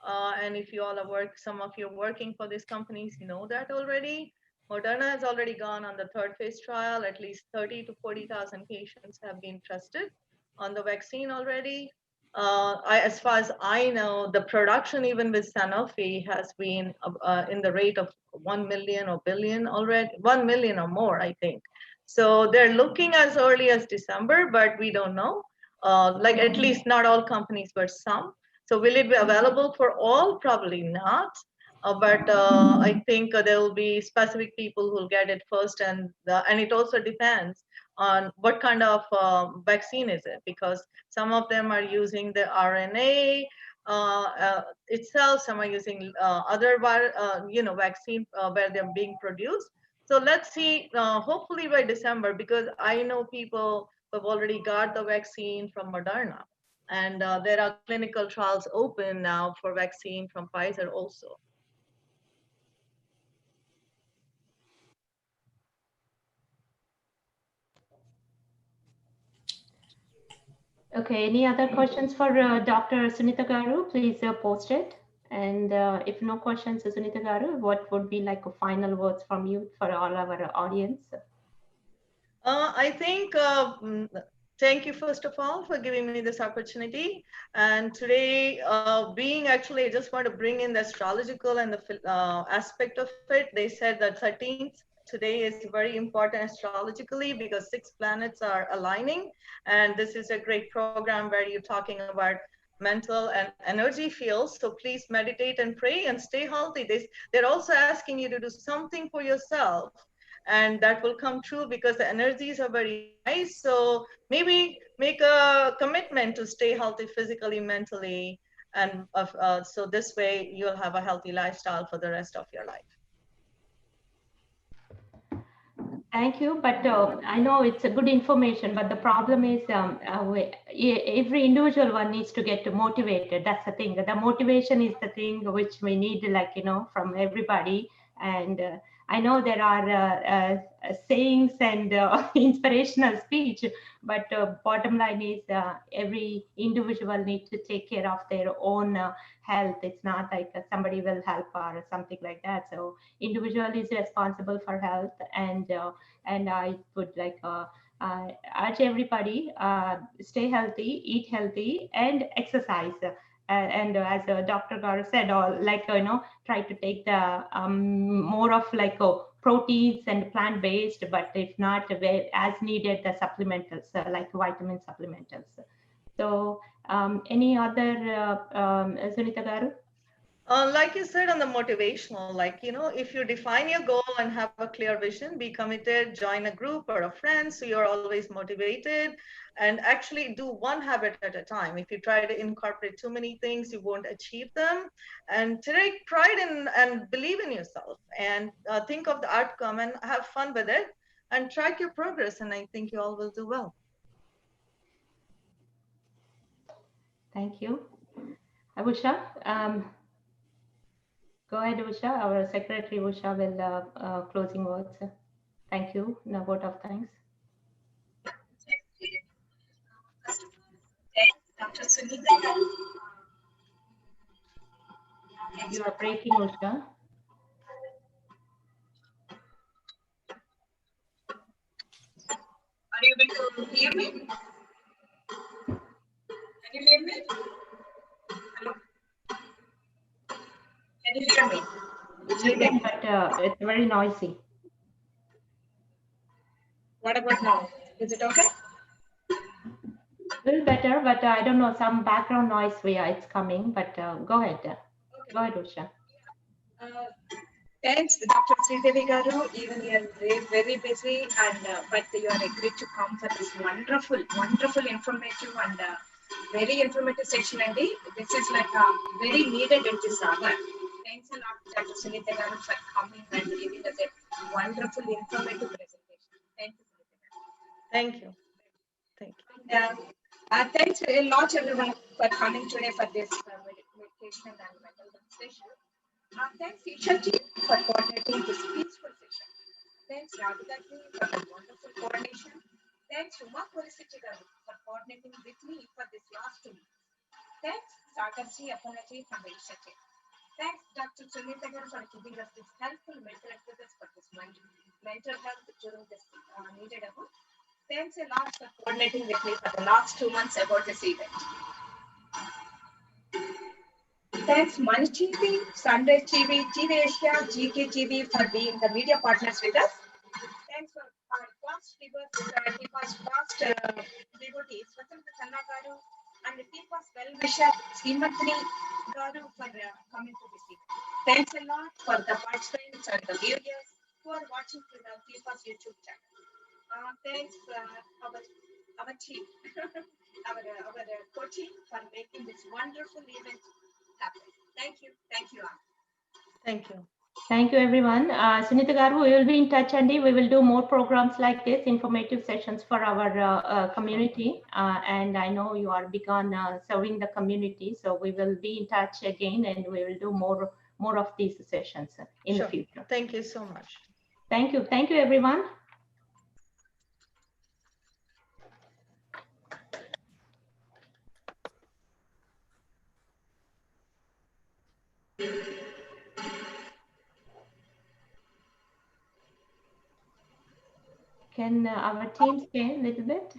S7: And if you all are some of you are working for these companies, you know that already. Moderna has already gone on the 3rd phase trial. At least 30 to 40,000 patients have been trusted on the vaccine already. As far as I know, the production even with Sanofi has been in the rate of 1 million or billion already, 1 million or more, I think. So they're looking as early as December, but we don't know. Like at least not all companies, but some. So will it be available for all? Probably not. But I think there will be specific people who will get it first, and it also depends on what kind of vaccine is it, because some of them are using the RNA itself, some are using other vaccine where they're being produced. So let's see, hopefully by December, because I know people who have already got the vaccine from Moderna, and there are clinical trials open now for vaccine from Pfizer also.
S1: Okay, any other questions for Dr. Sunita Garu? Please post it. And if no questions, Sunita Garu, what would be like a final words from you for all our audience?
S7: I think, thank you first of all for giving me this opportunity. And today, I just want to bring in the astrological and the aspect of it. They said that 13th today is very important astrologically because 6 planets are aligning. And this is a great program where you're talking about mental and energy fields. So please meditate and pray and stay healthy. They're also asking you to do something for yourself, and that will come true because the energies are very high. So maybe make a commitment to stay healthy physically, mentally, and so this way you'll have a healthy lifestyle for the rest of your life.
S1: Thank you, but I know it's a good information, but the problem is every individual one needs to get motivated. That's the thing. The motivation is the thing which we need, like, from everybody. And I know there are sayings and inspirational speech, but bottom line is every individual needs to take care of their own health. It's not like somebody will help or something like that. So individual is responsible for health, and I would like urge everybody stay healthy, eat healthy, and exercise. And as Dr. Garu said, all like try to take the more of like proteins and plant-based, but if not as needed, the supplementals like vitamin supplementals. So any other Sunita Garu?
S7: Like you said on the motivational, like, if you define your goal and have a clear vision, be committed, join a group or a friend, so you're always motivated, and actually do one habit at a time. If you try to incorporate too many things, you won't achieve them. And take pride in and believe in yourself, and think of the outcome and have fun with it, and track your progress, and I think you all will do well.
S1: Thank you. Abusha, go ahead, Usha. Our secretary, Usha, will closing words. Thank you. No vote of thanks.
S8: Dr. Sunita.
S1: You are breaking, Usha.
S8: Are you able to hear me? Can you hear me? Hello? Can you hear me?
S1: You can, but it's very noisy.
S8: What about now? Is it okay?
S1: A little better, but I don't know, some background noise where it's coming, but go ahead.
S8: Okay.
S1: Go ahead, Usha.
S8: Thanks, Dr. Sridevi Garu. Even you are very, very busy, and but you are agreed to come for this wonderful, wonderful, informative and very informative session. And this is like very needed at this hour. Thanks a lot, Dr. Sunita Garu, for coming and giving us a wonderful, informative presentation. Thank you, Sunita Garu.
S7: Thank you. Thank you.
S8: And thanks a lot, everyone, for coming today for this meditation and mental health session. Thanks, Isha team, for coordinating this peaceful session. Thanks, Radhika ji, for the wonderful coordination. Thanks, Uma Polisiti garu, for coordinating with me for this last 2 weeks. Thanks, Sagarji, Apanaji, from the Isha team. Thanks, Dr. Sunita garu, for giving us this helpful mental exercise for this mental health during this needed hour. Thanks a lot for coordinating with me for the last 2 months about this event. Thanks, Money TV, Sunrise TV, TV Asia, GK TV for being the media partners with us. Thanks for our past TFAS past devotees, Vasanta Sanna Garu, and the TFAS well-wisher, Srimantini Garu, for coming to this event. Thanks a lot for the participants and the viewers who are watching through the TFAS YouTube channel. Thanks, our team, our coaching for making this wonderful event happen. Thank you. Thank you all.
S7: Thank you.
S1: Thank you, everyone. Sunita Garu, we will be in touch, Andy. We will do more programs like this, informative sessions for our community. And I know you are big on serving the community, so we will be in touch again, and we will do more of these sessions in the future.
S7: Thank you so much.
S1: Thank you. Thank you, everyone. Can our team stay a little bit?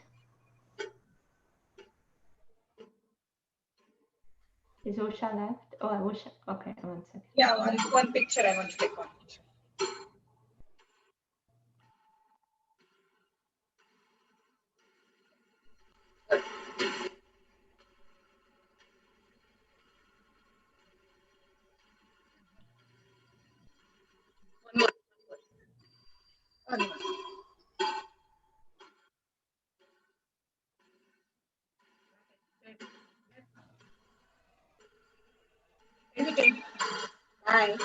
S1: Is Usha left? Oh, Usha. Okay, 1 second.
S8: Yeah, one picture I want to take one picture. Okay. Bye.